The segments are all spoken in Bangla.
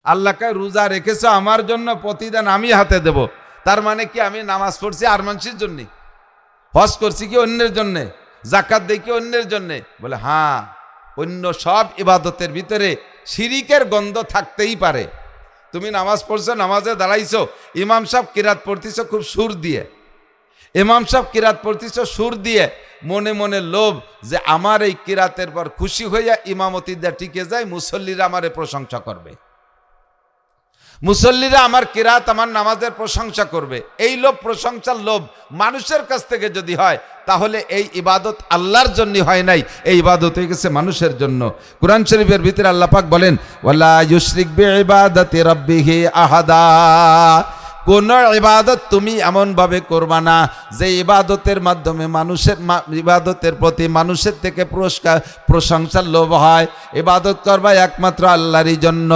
আল্লাহকে রোজা রেখেছো আমার জন্য, প্রতিদান আমি হাতে দেব। তার মানে কি আমি নামাজ পড়ছি আর মানুষের জন্যে, হজ করছি কি অন্যের জন্যে, জাকাত দেই কি অন্যের জন্যে? বলে হ্যাঁ, অন্য সব ইবাদতের ভিতরে শিরিকের গন্ধ থাকতেই পারে। তুমি নামাজ পড়ছো, নামাজে দাঁড়াইছো, ইমাম সাহেব কিরাত পড়তেছো খুব সুর দিয়ে, ইমাম সাহেব কিরাত পড়তেছো সুর দিয়ে, মনে মনে লোভ যে আমার এই কিরাতের পর খুশি হইয়া ইমামতিদা টিকে যায়, মুসল্লিরা আমারে প্রশংসা করবে, মুসল্লিরা আমার কিরাত আমার নামাজের প্রশংসা করবে। এই লোভ, প্রশংসার লোভ মানুষের কাছ থেকে যদি হয়, তাহলে এই ইবাদত আল্লাহর জন্য হয় নাই, এই ইবাদত হয়ে গেছে মানুষের জন্য। কুরআন শরীফের ভিতরে আল্লাহ পাক বলেন, ওয়ালা ইউশরিক বিইবাদাতি রাব্বিহি আহাদা, কোন ইবাদত তুমি এমনভাবে করবা না যে ইবাদতের মাধ্যমে মানুষের ইবাদতের প্রতি মানুষের থেকে পুরস্কার প্রশংসার লোভ হয়। ইবাদত করবা একমাত্র আল্লাহরই জন্য,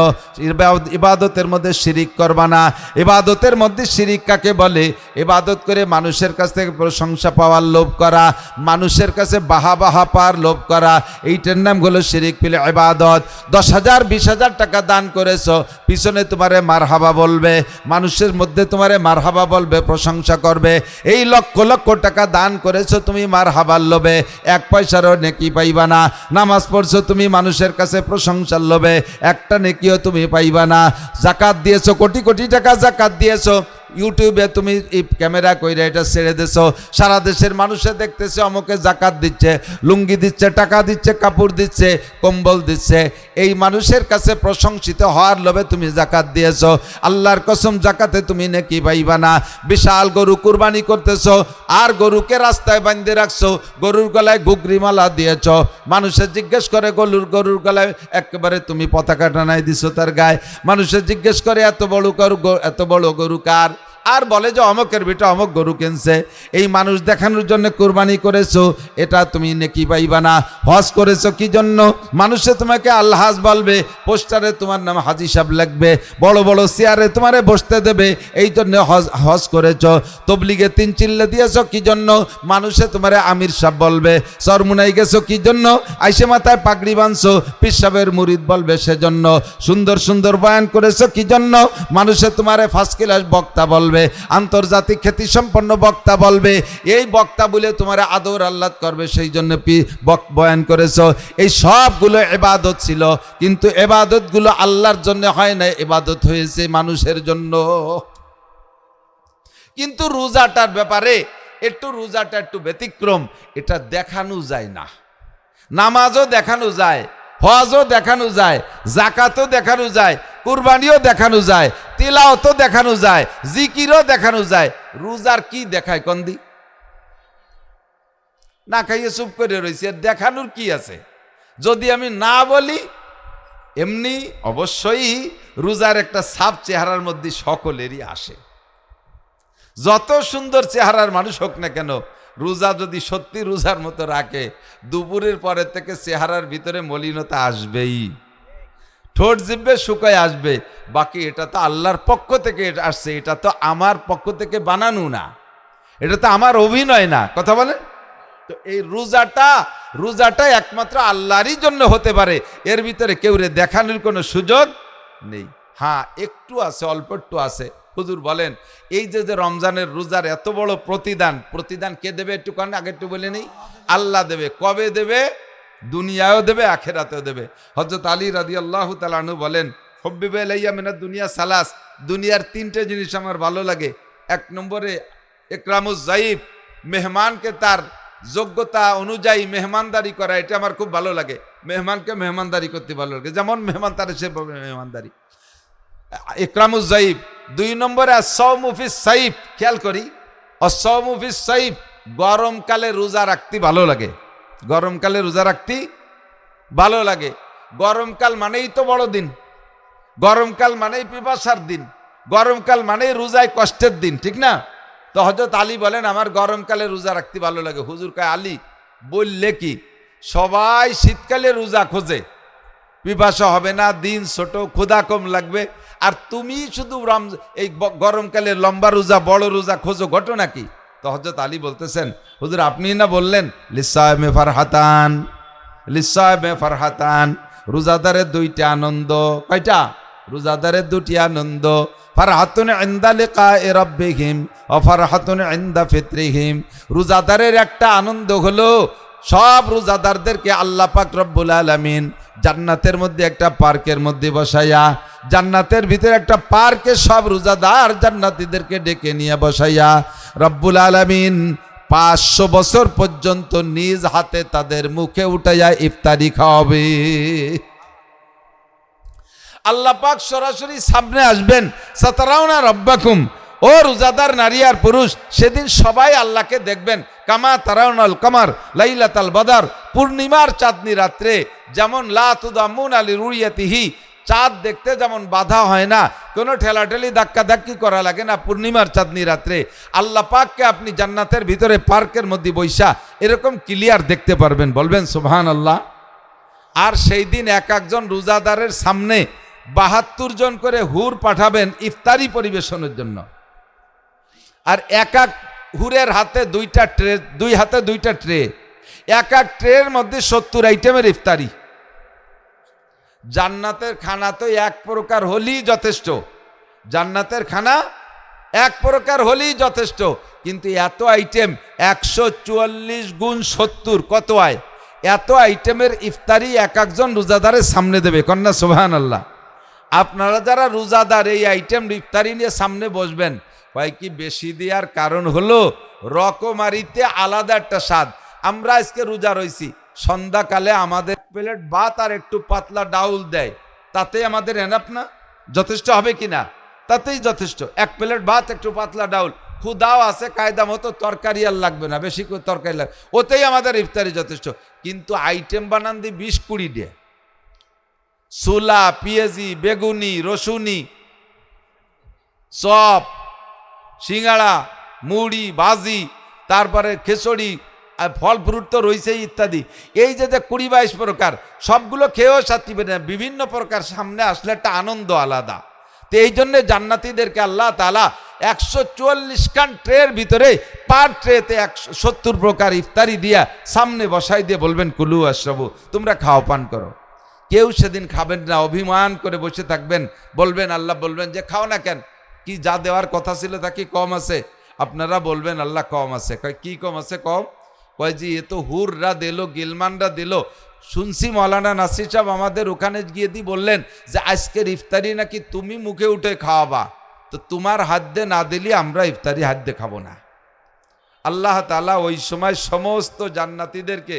ইবাদতের মধ্যে শিরিক করবা না। ইবাদতের মধ্যে শিরিক কাকে বলে? ইবাদত করে মানুষের কাছ থেকে প্রশংসা পাওয়ার লোভ করা, মানুষের কাছে বাহা বাহা পাওয়ার লোভ করা, এইটার নাম হলো শিরিক ফিল ইবাদত। 10,000 20,000 টাকা দান করেছো, পিছনে তোমারে মারহাবা বলবে, মানুষের মধ্যে তোমারে মারহাবা বলবে, প্রশংসা করবে। এই লক্ষ লক্ষ টাকা দান করেছো তুমি মারহাবার লোভে, 1 পয়সারও নেকি পাইবা না। নামাজ পড়ছো তুমি মানুষের কাছে প্রশংসার লোভে, একটা নেকিও তুমি পাইবা না। জাকাত দিয়েছো, কোটি কোটি টাকা জাকাত দিয়েছো, ইউটিউবে তুমি ক্যামেরা কইরা এটা ছেড়ে দিছো, সারা দেশের মানুষে দেখতেছে অমুকে জাকাত দিচ্ছে, লুঙ্গি দিচ্ছে, টাকা দিচ্ছে, কাপড় দিচ্ছে, কম্বল দিচ্ছে। এই মানুষের কাছে প্রশংসিত হওয়ার লোভে তুমি জাকাত দিয়েছো। আল্লাহর কসম, জাকাতে তুমি নেকি পাইবা না। বিশাল গরু কুরবানি করতেছো, আর গরুকে রাস্তায় বাঁধে রাখছো, গরুর গলায় ঘুগরি মালা দিয়েছ, মানুষে জিজ্ঞেস করে গরুর গলায় একেবারে তুমি পতাকা টানাই দিছো তার গায়ে। মানুষে জিজ্ঞেস করে এত বড় গরু কার? আর বলে যে অমকের বেটা অমক গরু কিনছে। এই মানুষ দেখানোর জন্য কুরবানি করেছো, এটা তুমি নেকি পাইবা না। হজ করেছো কি জন্য? মানুষে তোমাকে আল্লাহাজ বলবে, পোস্টারে তোমার নাম হাজি সাহেব লাগবে, বড় বড় চেয়ারে তোমারে বসতে দেবে, এই জন্য হজ করেছো। তবলিগে 3 চিল্লা দিয়েছো কি জন্য? মানুষে তোমারে আমির সাহেব বলবে। চরমুনাই গেছো কি জন্য? আইসে মাথায় পাগড়ি বাঁধছো, পীর সাহেবের মুরিদ বলবে সেজন্য। সুন্দর সুন্দর বয়ান করেছো কি জন্য? মানুষে তোমারে ফার্স্ট ক্লাস বক্তা বলবে, আন্তর্জাতিক খ্যাতি সম্পন্ন বক্তা বলবে। এই বক্তা বলে তোমার আদর আহ্লাদ করবে, সেই জন্য বয়ান করেছো। এই সবগুলো ইবাদত ছিল, কিন্তু ইবাদতগুলো আল্লাহর জন্য হয় না, ইবাদত হয়েছে মানুষের জন্য। কিন্তু রোজাটার ব্যাপারে রোজাটা একটু ব্যতিক্রম, এটা দেখানো যায় না। নামাজও দেখানো যায়, হজও দেখানো যায়, জাকাতও দেখানো যায়, কুরবানিও দেখানো যায়, তিলাওয়াতও দেখানো যায়, জিকিরও দেখানো যায়। রোজার কি দেখায় কন্দি? না খাইয়ে চুপ করে রয়েছে, দেখানোর কি আছে? যদি আমি না বলি, এমনি অবশ্যই রোজার একটা ছাপ চেহারার মধ্যে সকলেরই আসে। যত সুন্দর চেহারার মানুষ হোক না কেন, রোজা যদি সত্যি রোজার মতো রাখে, দুপুরের পরে থেকে চেহারার ভিতরে মলিনতা আসবেই, ঠোঁট জিভে শুকায় আসবে। বাকি এটা তো আল্লাহর পক্ষ থেকে আসছে, এটা তো আমার পক্ষ থেকে বানানো না, এটা তো আমার অভিনয় না। কথা বলেন তো? এই রোজাটা একমাত্র আল্লাহরই জন্য হতে পারে, এর ভিতরে কেউ দেখানোর কোনো সুযোগ নেই। হ্যাঁ, একটু আছে, অল্প একটু আছে। হুজুর বলেন, এই যে রমজানের রোজার এত বড় প্রতিদান কে দেবে? একটু কারণ আগে একটু বলে নেই, আল্লাহ দেবে। কবে দেবে? দুনিয়াও দেবে, আখেরাতেও দেবে। হযরত আলী রাদিয়াল্লাহু তাআলা আনহু বলেন, হুব্বিবা ইলাইয়া মিনাদ দুনিয়া সালাস, দুনিয়ার 3টে জিনিস আমার ভালো লাগে। 1 নম্বরে ইকরামুজ যায়িফ, মেহমানকে তার যোগ্যতা অনুযায়ী মেহমানদারি করা, এটা আমার খুব ভালো লাগে। মেহমানকে মেহমানদারি করতে ভালো লাগে, যেমন মেহমান তার সেভাবে মেহমানদারি, ইকরামুজ যায়িফ। 2 নম্বরে আস-সাওমু ফিস সাইফ, খেয়াল করি, আস-সাওমু ফিস সাইফ, গরমকালে রোজা রাখতে ভালো লাগে। গরমকালে রোজা রাখতে ভালো লাগে। গরমকাল মানেই তো বড় দিন, গরমকাল মানেই পিপাসার দিন, গরমকাল মানেই রোজায় কষ্টের দিন, ঠিক না? তো হযরত আলী বলেন, আমার গরমকালে রোজা রাখতে ভালো লাগে। হুজুর কয়, আলী বললে কি? সবাই শীতকালে রোজা খোঁজে, পিপাসা হবে না, দিন ছোট, ক্ষুধা কম লাগবে, আর তুমি শুধু এই গরমকালে লম্বা রোজা, বড় রোজা খোঁজো, ঘটনা কি? তো হযরত আলী বলতেছেন, হুজুর আপনি না বললেন লিসাইমে ফারহাতান, রোজাদারের 2টা আনন্দ। কয়টা? রোজাদারের দুটি আনন্দ, ফারহাতুন ইনদা লিকায়ে রাব্বিহিম ওয়া ফারহাতুন ইনদা ফিতরিহিম। রোজাদারের একটা আনন্দ হলো সব রোজাদারদেরকে আল্লাহ পাক রব্বুল আলামিন জান্নাতের মধ্যে একটা পার্কের মধ্যে বসাইয়া, জান্নাতের ভিতরে একটা পার্কে সব রোজাদার জান্নাতীদেরকে ডেকে নিয়ে বসাইয়া রব্বুল আলামিন 500 বছর পর্যন্ত নিজ হাতে তাদের মুখে উঠাইয়া ইফতারি খাওয়াবে। আল্লাহ পাক সরাসরি সামনে আসবেন, সাতারাউনা রব্বাকুম। ও রোজাদার নারী আর পুরুষ, সেদিন সবাই আল্লাহকে দেখবেন। কামা তারাউনাল কামার লাইলাতাল বদর, পূর্ণিমার চাঁদনি রাত্রে যেমন লা তুদাম্মুন আলি রুইয়াতিহি, চাঁদ দেখতে যেমন বাধা হয় না, কোনো ঠেলাঠেলি ধাক্কাধাক্কি করা লাগে না, পূর্ণিমার চাঁদনি রাত্রে আল্লাহ পাককে আপনি জান্নাতের ভিতরে পার্কের মধ্যে বৈশা এরকম ক্লিয়ার দেখতে পারবেন। বলবেন সুবহানাল্লাহ। আর সেই দিন এক একজন রোজাদারের সামনে 72 জন করে হুর পাঠাবেন ইফতারি পরিবেশনের জন্য। আর এক এক হুরের হাতে দুই হাতে দুইটা ট্রে, এক এক ট্রের মধ্যে 70 আইটেমের ইফতারি। জান্নাতের খানা তো এক প্রকার হলেই যথেষ্ট, জান্নাতের খানা এক প্রকার হলেই যথেষ্ট, কিন্তু এত আইটেম 144 গুণ 70 কত হয়? এত আইটেমের ইফতারি এক একজন রোজাদারের সামনে দেবে। কন্যা সুবহানাল্লাহ। আপনারা যারা রোজাদার এই আইটেম ইফতারি নিয়ে সামনে বসবেন, হয় কি বেশি দেওয়ার কারণ হলো রকমারিতে আলাদা একটা স্বাদ। আমরা আজকে রোজা রয়েছি, সন্ধ্যাকালে আমাদের প্লেট ভাত আর একটু পাতলা ডাউল দেয়, তাতে আমাদের এনাফ না? যথেষ্ট হবে কি না? তাতেই যথেষ্ট। এক প্লেট ভাত একটু পাতলা ডাউল, ক্ষুদাও আছে কায়দা মতো, তরকারি আর লাগবে না, বেশি করে তরকারি লাগবে, ওতেই আমাদের ইফতারি যথেষ্ট। কিন্তু আইটেম বানান দিয়ে 20-20 দিয়ে, ছোলা, পেঁয়াজি, বেগুনি, রসুনি, চপ, সিঙ্গাড়া, মুড়ি, ভাজি, তারপরে খিচুড়ি, আর ফল ফ্রুট তো রয়েছেই ইত্যাদি। এই যে 20-22 প্রকার, সবগুলো খেয়েও সাথিবে না, বিভিন্ন প্রকার সামনে আসলে একটা আনন্দ আলাদা। তো এই জন্যে জান্নাতীদেরকে আল্লাহ তাআলা 144 খান ট্রের ভিতরে পার ট্রেতে 170 প্রকার ইফতারি দিয়া সামনে বসাই দিয়ে বলবেন কুলু আশরাবু, তোমরা খাও পান করো। কেউ সেদিন খাবেন না, অভিমান করে বসে থাকবেন। বলবেন, আল্লাহ বলবেন যে খাও না কেন, কি যা দেওয়ার কথা ছিল তা কি কম আছে? আপনারা বলবেন আল্লাহ কম আছে। কয় কি কম আছে? কম কয় জি, এ তো হুররা দিল, গিলমানরা দিল। শুনছি মৌলানা নাসির সাহেব আমাদের ওখানে গিয়ে দিয়ে বললেন যে আজকের ইফতারি নাকি তুমি মুখে উঠে খাওয়াবা, তো তোমার হাত দিয়ে না দিলে আমরা ইফতারি হাত দিয়ে খাবো না। আল্লাহ তাআলা ওই সময় সমস্ত জান্নাতীদেরকে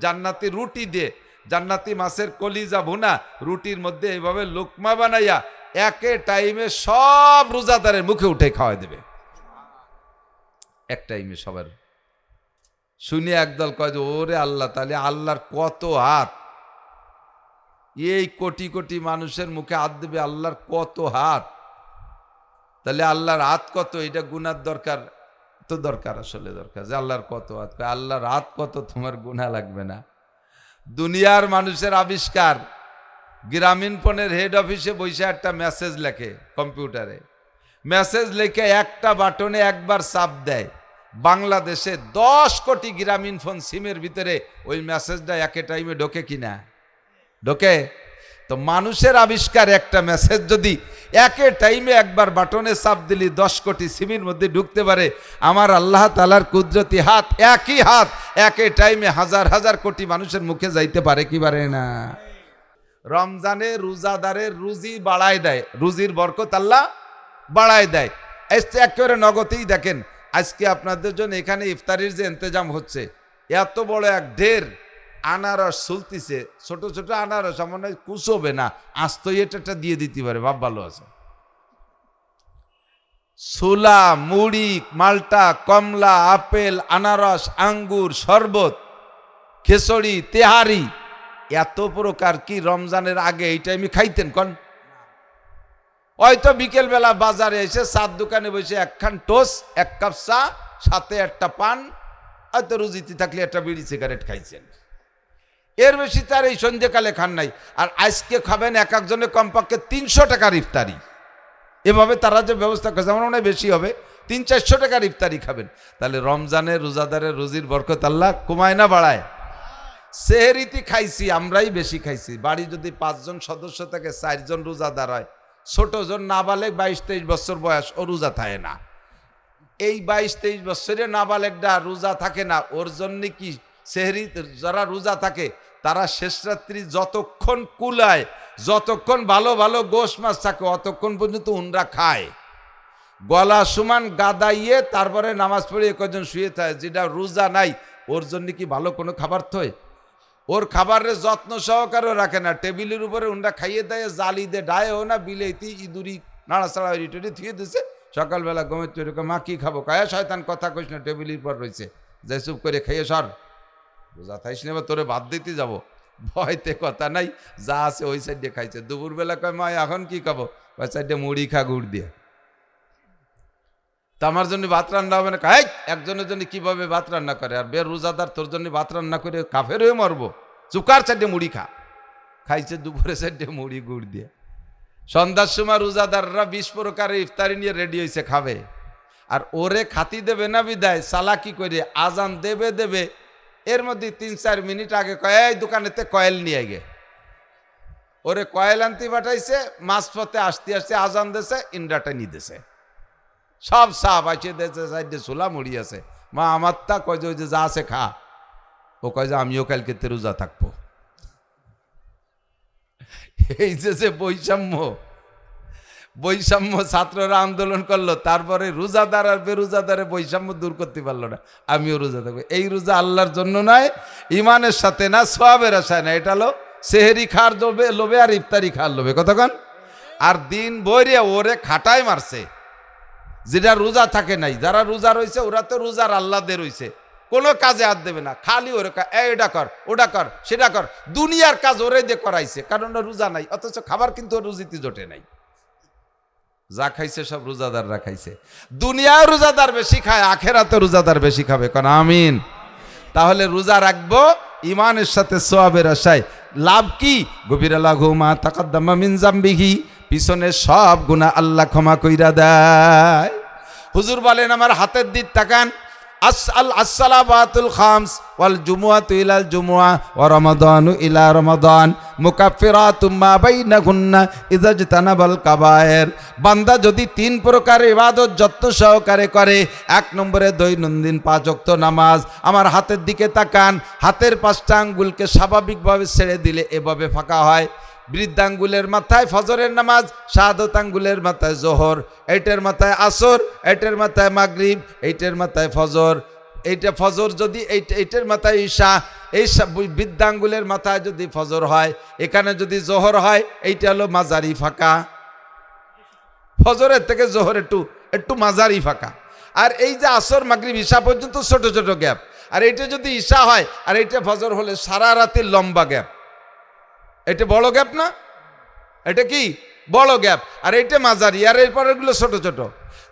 জান্নাতি রুটি দিয়ে, জান্নাতি মাছের কলিজা ভুনা রুটির মধ্যে এইভাবে লোকমা বানাইয়া একে টাইমে সব রোজাদারের মুখে উঠে খাওয়াই দেবে, এক টাইমে সবার। শুনে একদল কয় যে ওরে আল্লাহ, তাহলে আল্লাহর কত হাত, এই কোটি কোটি মানুষের মুখে হাত দেবে আল্লাহর কত হাত, তাহলে আল্লাহর হাত কত? এটা গুনার দরকার তো দরকার, আসলে দরকার যে আল্লাহর কত হাত। আল্লাহর হাত কত তোমার গুনাহ লাগবে না। দুনিয়ার মানুষের আবিষ্কার, গ্রামীণ ফোনের হেড অফিসে বসে একটা মেসেজ লেখে কম্পিউটারে, মেসেজ লিখে একটা বাটনে একবার চাপ দেয়। বাংলাদেশে 10 কোটি গ্রামীণ ফোন সিমের ভিতরে ওই মেসেজটা একে টাইমে ঢোকে কিনা? ঢোকে। তো মানুষের আবিষ্কার, একটা মেসেজ যদি একে টাইমে একবার বাটনে চাপ দিলি 10 কোটি সিমের মধ্যে ঢুকতে পারে, আমার আল্লাহ তাআলার কুদরতি হাত, একই হাত একে টাইমে হাজার হাজার কোটি মানুষের মুখে যাইতে পারে কি পারে না? রমজানে রোজাদারের রুজি বাড়ায় দেয়, রুজির বরকত আল্লাহ বাড়ায় দেয়। একেবারে নগদেই দেখেন, আজকে আপনাদের জন্য এখানে ইফতারির যে ইন্তজাম হচ্ছে, এত বড় এক ঢের আনারস চলতিছে, ছোট ছোট আনারস, আমার কুচোবে না, আস্ত এটা দিয়ে দিতে পারে, ভাব ভালো আছে। ছোলা, মুড়ি, মালটা, কমলা, আপেল, আনারস, আঙ্গুর, শরবত, খিচুড়ি, তেহারি, এত প্রকার কি রমজানের আগে এই টাইমে খাইতেন? কন হয়তো বিকেল বেলা বাজারে এসে চার দোকানে বসে একখান টোস্ট, এক কাপ চা, সাথে একটা পান, হয়তো রুজিতে থাকলে একটা বিড়ি সিগারেট খাইছেন, এর বেশি তার এই সন্ধ্যেকালে খান নাই। আর আজকে খাবেন এক একজনে কমপক্ষে 300 টাকার ইফতারি। এভাবে তারা যে ব্যবস্থা করেছে, আমার মনে হয় বেশি হবে, 300-400 টাকার ইফতারি খাবেন। তাহলে রমজানের রোজাদারের রুজির বরকত আল্লাহ কমায় না বাড়ায়? সেহেরিতে খাইছি, আমরাই বেশি খাইছি। বাড়ি যদি 5 জন সদস্য থাকে, 4 জন রোজাদার হয়। ছোট জন নাবালেগ 22-23 বছর বয়স, ও রোজা থাকে না। এই 22-23 বছরে নাবালেগটা রোজা থাকে না, ওর জন্য কি সেহরি? যারা রোজা থাকে তারা শেষ রাত্রি যতক্ষণ কুলায়, যতক্ষণ ভালো ভালো গোশ মাছ থাকে, অতক্ষণ পর্যন্ত উনরা খায়, গলা সমান গাদাইয়ে তারপরে নামাজ পড়ে কজন শুয়ে থাকে। যেটা রোজা নাই ওর জন্য কি ভালো কোনো খাবার থয়? ওর খাবারের যত্ন সহকারেও রাখে না, টেবিলের উপরে উনরা খাইয়ে দেয়, জালি দে ডায়েও না, বিলেতি ইঁদুরি নাড়াচাড়া রিটরি থুয়ে দিছে। সকালবেলা গমের তৈরি মা কি খাবো, কায়া শয়তান কথা কইস না, টেবিলের পর রয়েছে, যাই চুপ করে খাইয়ে সর, রোজা থাইস না, তোরে ভাত দিতে যাবো। ভয়তে কথা নাই, যা আছে ওই সাইডে খাইছে। দুপুরবেলা কয় মা এখন কি খাবো, ওই সাইডে মুড়ি খা গুড় দিয়ে। তা আমার জন্য ভাত রান্না হবে না? কাই একজনের জন্য কিভাবে ভাত রান্না করে? আর বের রোজাদার, তোর জন্য ভাত রান্না করে কাফের হয়ে মরবো। চুকার সাইডে মুড়ি খা। খাইছে দুপুরে সাইডে মুড়ি গুড় দিয়ে। সন্ধ্যার সময় রোজাদাররা 20 প্রকারের ইফতারি নিয়ে রেডি হয়েছে খাবে, আর ওরে খাতি দেবে না বিদায় চালাকি করে আজান দেবে দেবে, এর মধ্যে 3-4 মিনিট আগে কয় এই দোকানেতে কয়েল নিয়ে গে। ওরে কয়েল আনতে পাঠাইছে, মাঝপথে আসতে আসতে আজান দেছে, ইন্ডাটা নিয়ে দেছে, সব সাপ আছে দেছে, সাইডে চুলা মুড়ি আছে। মা আমার তা কয় যে ওই যে যা আছে খা। ও কয় যে আমিও কালকে রোজা থাকবো। এই যে বৈষম্য ছাত্ররা আন্দোলন করলো, তারপরে রোজাদার আর বেরোজাদারে বৈষম্য দূর করতে পারলো না, আমিও রোজা থাকবো। এই রোজা আল্লাহর জন্য নয়, ইমানের সাথে না, সওয়াবের আশায় না। এটা হলো সেহেরি খার লোভে আর ইফতারি খার লোভে, কতক্ষণ। আর দিন বইরে ওরে খাটায় মারছে, যেটা রোজা থাকে নাই। যারা রোজা রয়েছে ওরা তো রোজার আল্লাহদের রয়েছে, কোনো কাজে হাত দেবে না, খালি ওরে এটা কর, ওটা কর, সেটা কর, দুনিয়ার কাজ ওরে দিয়ে করাইছে, কারণ রোজা নাই। অথচ খাবার কিন্তু রুজিতে জোটে নাই, যা খাইছে সব রোজাদাররা খাইছে। দুনিয়ায় রোজাদার বেশি খায়, আখেরাতে রোজাদার বেশি খাবে, কারণ আমিন। তাহলে রোজা রাখবো ইমানের সাথে, সওয়াবের আশায়। লাভ কি? গফিরা লাহু মা তাকাদ্দামা মিন যামবিহি, পিছনের সব গুনাহ আল্লাহ ক্ষমা কইরা দেয়। হুজুর বলেন আমার হাতের দিক তাকান, আসসালাবাতুল খামস ওয়াল জুমুআতু ইলাল জুমুআ ওয়া রমাদানু ইলা রমাদান মুকাফফিরাতুম মা বাইনাহুন্না ইযা জাতানাবাল কাবায়ের। বান্দা যদি 3 প্রকার ইবাদত যত্ন সহকারে করে, 1 নম্বরে দৈনন্দিন 5 ওয়াক্ত নামাজ। আমার হাতের দিকে তাকান, হাতের 5টা আঙ্গুলকে স্বাভাবিকভাবে ছেড়ে দিলে এভাবে ফাঁকা হয়। বৃদ্ধাঙ্গুলের মাথায় ফজরের নামাজ, শাহাদত আঙ্গুলের মাথায় জোহর, এইটার মাথায় আসর, এইটার মাথায় মাগরিব, এইটার মাথায় ফজর, এইটা ফজর যদি এইটার মাথায় ঈশা, এই বৃদ্ধাঙ্গুলের মাথায় যদি ফজর হয়, এখানে যদি জোহর হয়, এইটা হলো মাঝারি ফাঁকা। ফজরের থেকে জোহর একটু মাঝারি ফাঁকা। আর এই যে আসর মাগরিব ঈশা পর্যন্ত ছোট ছোট গ্যাপ। আর এইটা যদি ঈশা হয় আর এইটা ফজর হলে সারা রাতের লম্বা গ্যাপ। এটা বড় গ্যাপ না? এটা কি বড় গ্যাপ, আর এইটা মাঝারি, আর এরপরেরগুলো ছোট ছোট।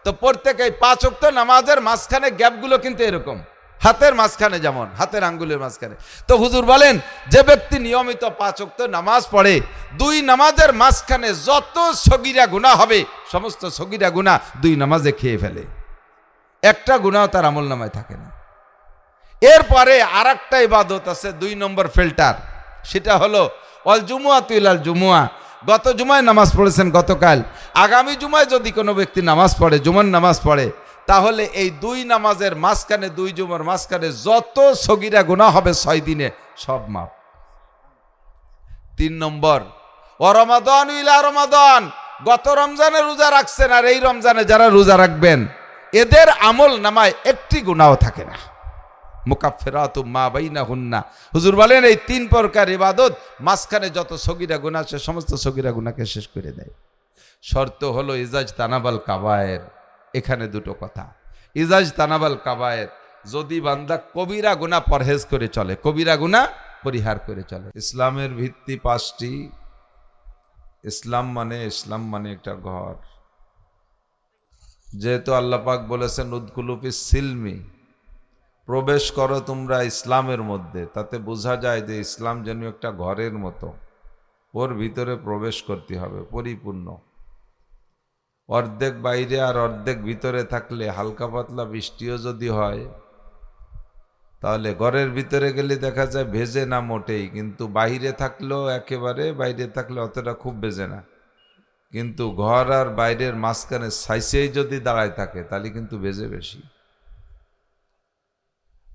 তো প্রত্যেকে 5 ওয়াক্ত নামাজের মাঝখানে গ্যাপগুলো কিন্তু এরকম, হাতের মাঝখানে, যেমন হাতের আঙ্গুলের মাঝখানে। তো হুজুর বলেন যে ব্যক্তি নিয়মিত 5 ওয়াক্ত নামাজ পড়ে, 2 নামাজের মাঝখানে যত সগীরা গুনাহ হবে, সমস্ত সগীরা গুনাহ 2 নামাজে খেয়ে ফেলে, একটা গুনাহ তার আমল নামায় থাকে না। এরপরে আর একটা ইবাদত আছে 2 নম্বর ফিল্টার, সেটা হলো ওয়াল জুমুআতু ইলাল জুমুআ। গত জুমায় নামাজ পড়েছেন গতকাল, আগামী জুমায় যদি কোনো ব্যক্তি নামাজ পড়ে, জুমার নামাজ পড়ে, তাহলে এই 2 নামাজের মাঝখানে, 2 জুমার মাঝখানে যত সগীরা গুনাহ হবে 6 দিনে সব মাপ। 3 নম্বর ও রমাদান ইলা রমাদান। গত রমজানে রোজা রাখছেন আর এই রমজানে যারা রোজা রাখবেন, এদের আমল নামায় একটি গুনাহ থাকে না। মুকাফফিরাতুম মা বাইনাহুন্না। হুজুর বলেন এই 3 প্রকার ইবাদত মাঝখানে যত সগীরা গুনাহ আছে সমস্ত সগীরা গুনাহকে শেষ করে দেয়। শর্ত হলো ইজাজ তানাবাল কাবায়ের। এখানে 2টো কথা, ইজাজ তানাবাল কাবায়ের, যদি বান্দা কবিরা গুনাহ পরহেজ করে চলে, কবিরা গুনাহ পরিহার করে চলে। ইসলামের ভিত্তি 5টি। ইসলাম মানে একটা ঘর। যেহেতু আল্লাহ পাক বলেছেন উদখুলু ফিস সিলমি, প্রবেশ করো তোমরা ইসলামের মধ্যে, তাতে বোঝা যায় যে ইসলাম যেন একটা ঘরের মতো, ওর ভিতরে প্রবেশ করতে হবে পরিপূর্ণ। অর্ধেক বাইরে আর অর্ধেক ভিতরে থাকলে, হালকা পাতলা বৃষ্টিও যদি হয়, তাহলে ঘরের ভিতরে গেলে দেখা যায় ভেজে না মোটেই, কিন্তু বাইরে থাকলেও একেবারে, বাইরে থাকলে অতটা খুব ভেজে না, কিন্তু ঘর আর বাইরের মাঝখানে সাইসেই যদি দাঁড়ায় থাকে তাহলে কিন্তু ভেজে বেশি।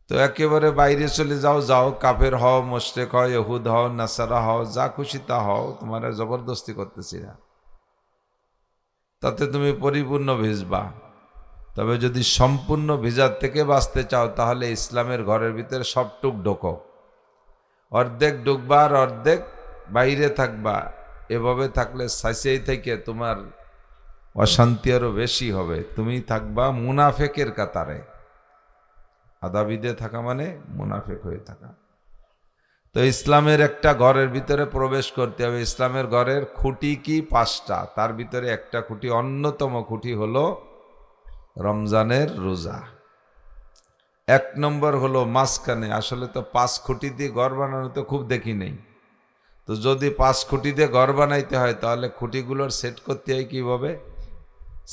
তো একেবারে বাইরে চলে যাও, যাও কাফের হও, মুশরিক হও, ইহুদ হও, নাসারা হও, যা খুশি তা হও, তোমার জবরদস্তি করতেছি না, তাতে তুমি পরিপূর্ণ ভিজবা। তবে যদি সম্পূর্ণ ভিজার থেকে বাঁচতে চাও তাহলে ইসলামের ঘরের ভিতরে সবটুক ঢোকো, অর্ধেক ঢুকবা আর অর্ধেক বাইরে থাকবা। এভাবে থাকলে সাইসেই থেকে তোমার অশান্তি আরো বেশি হবে, তুমি থাকবা মুনাফেকের কাতারে। আদাবিদে থাকা মানে মুনাফেক হয়ে থাকা। তো ইসলামের একটা ঘরের ভিতরে প্রবেশ করতে হবে। ইসলামের ঘরের খুঁটি কি 5টা, তার ভিতরে একটা খুঁটি, অন্যতম খুঁটি হলো রমজানের রোজা। 1 নম্বর হলো মাঝখানে। আসলে তো 5 খুঁটি দিয়ে ঘর বানানো তো খুব দেখি নেই, তো যদি 5 খুঁটি দিয়ে ঘর বানাইতে হয় তাহলে খুঁটিগুলোর সেট করতে হয় কীভাবে?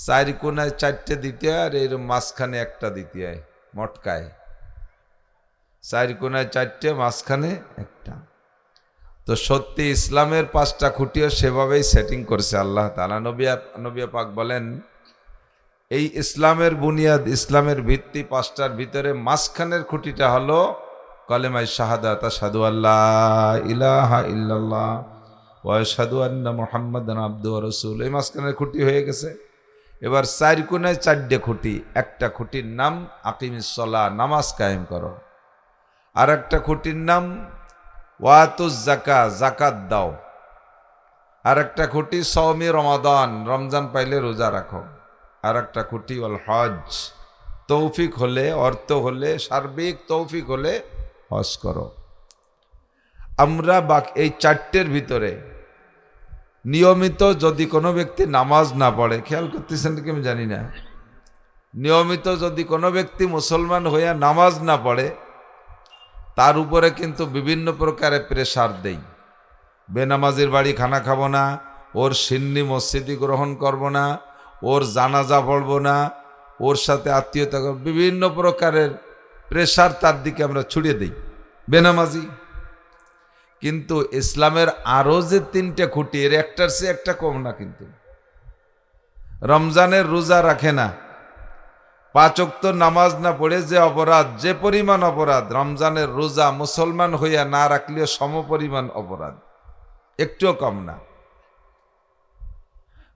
4 কোণায় 4টে দিতে হয় আর এর মাঝখানে একটা দিতে হয়, মটকায় 4 কোণায় 4টে, মাঝখানে একটা। তো সত্যি ইসলামের 5টা খুঁটিও সেভাবেই সেটিং করছে আল্লাহ তাআলা। নবী পাক বলেন, এই ইসলামের বুনিয়াদ, ইসলামের ভিত্তি 5টার ভিতরে মাঝখানের খুঁটিটা হলো কালেমায়ে শাহাদাত, আশহাদু আল্লাহ ইলাহা ইল্লাল্লাহ ওয়া আশহাদু আন্না মুহাম্মাদান আবদুহু ওয়া রাসূলুহু। এই মাঝখানের খুঁটি হয়ে গেছে। এবার 4 কোণায় 4টে খুঁটি। একটা খুঁটির নাম আকিমিস সালাহ, নামাজ কায়েম করো। আর একটা খুঁটির নাম ওয়াতুজ যাকাত, যাকাত দাও। আর একটা খুঁটি সওমি রমাদান, রমজান পাইলে রোজা রাখো। আর একটা খুঁটি ওয়াল হজ, তৌফিক হলে, অর্থ হলে, সার্বিক তৌফিক হলে হজ করো। আমরা এই 4টের ভিতরে নিয়মিত যদি কোনো ব্যক্তি নামাজ না পড়ে, খেয়াল করতেছেন কি আমি জানি না, নিয়মিত যদি কোনো ব্যক্তি মুসলমান হইয়া নামাজ না পড়ে, তার উপরে কিন্তু বিভিন্ন প্রকারে প্রেসার দেই। বেনামাজির বাড়ি খানা খাবো না, ওর সিন্নি মসজিদি গ্রহণ করব না, ওর জানাজা পড়ব না, ওর সাথে আত্মীয়তা, বিভিন্ন প্রকারের প্রেসার তার দিকে আমরা ছুড়ে দিই বেনামাজি। কিন্তু ইসলামের আরো যে 3টে খুঁটি, এর একটার চেয়ে একটা কম না। কিন্তু রমজানের রোজা রাখে না, 5 ওয়াক্ত নামাজ না পড়ে যে অপরাধ, যে পরিমাণ অপরাধ, রমজানের রোজা মুসলমান হইয়া না রাখলেও সমপরিমাণ অপরাধ, একটুও কম না।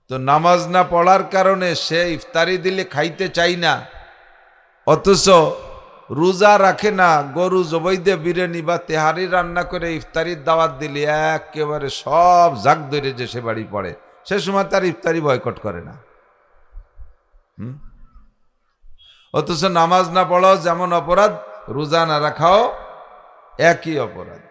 তো নামাজ না পড়ার কারণে সে ইফতারি দিলে খাইতে চাই না, অথচ রোজা রাখে না, গরু জবাই দিয়ে বিরিয়ানি বা তেহারি রান্না করে ইফতারির দাওয়াত দিলে একেবারে সব জাগ ধরে যে সে বাড়ি পড়ে, সে সময় তার ইফতারি বয়কট করে না। অথচ নামাজ না পড়াও যেমন অপরাধ, রোজা না রাখাও একই অপরাধ।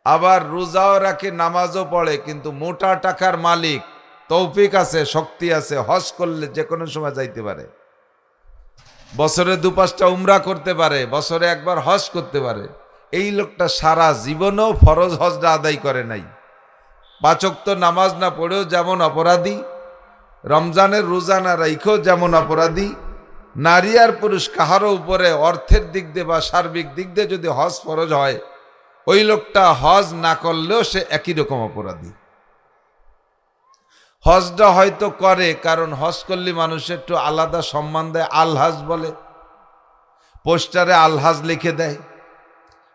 আবার রোজাও রাখে, নামাজও পড়ে, কিন্তু মোটা টাকার মালিক, তৌফিক আছে, শক্তি আছে, হজ করলে যে কোনো সময় যাইতে পারে, বছরে 2-5টা উমরা করতে পারে, বছরে একবার হজ করতে পারে। এই লোকটা সারা জীবনও ফরজ হজটা আদায় করে নাই, 5 ওয়াক্ত নামাজ না পড়েও যেমন অপরাধী, রমজানের রোজা না রাইখেও যেমন অপরাধী। নারী আর পুরুষ কাহারও উপরে অর্থের দিক দিয়ে বা সার্বিক দিক দিয়ে যদি হজ ফরজ হয়, ওই লোকটা হজ না করলেও সে একই রকম অপরাধী। হজটা হয়তো করে, কারণ হজ করলে মানুষের একটু আলাদা সম্মান দেয়, আলহাজ বলে, পোস্টারে আলহাজ লিখে দেয়,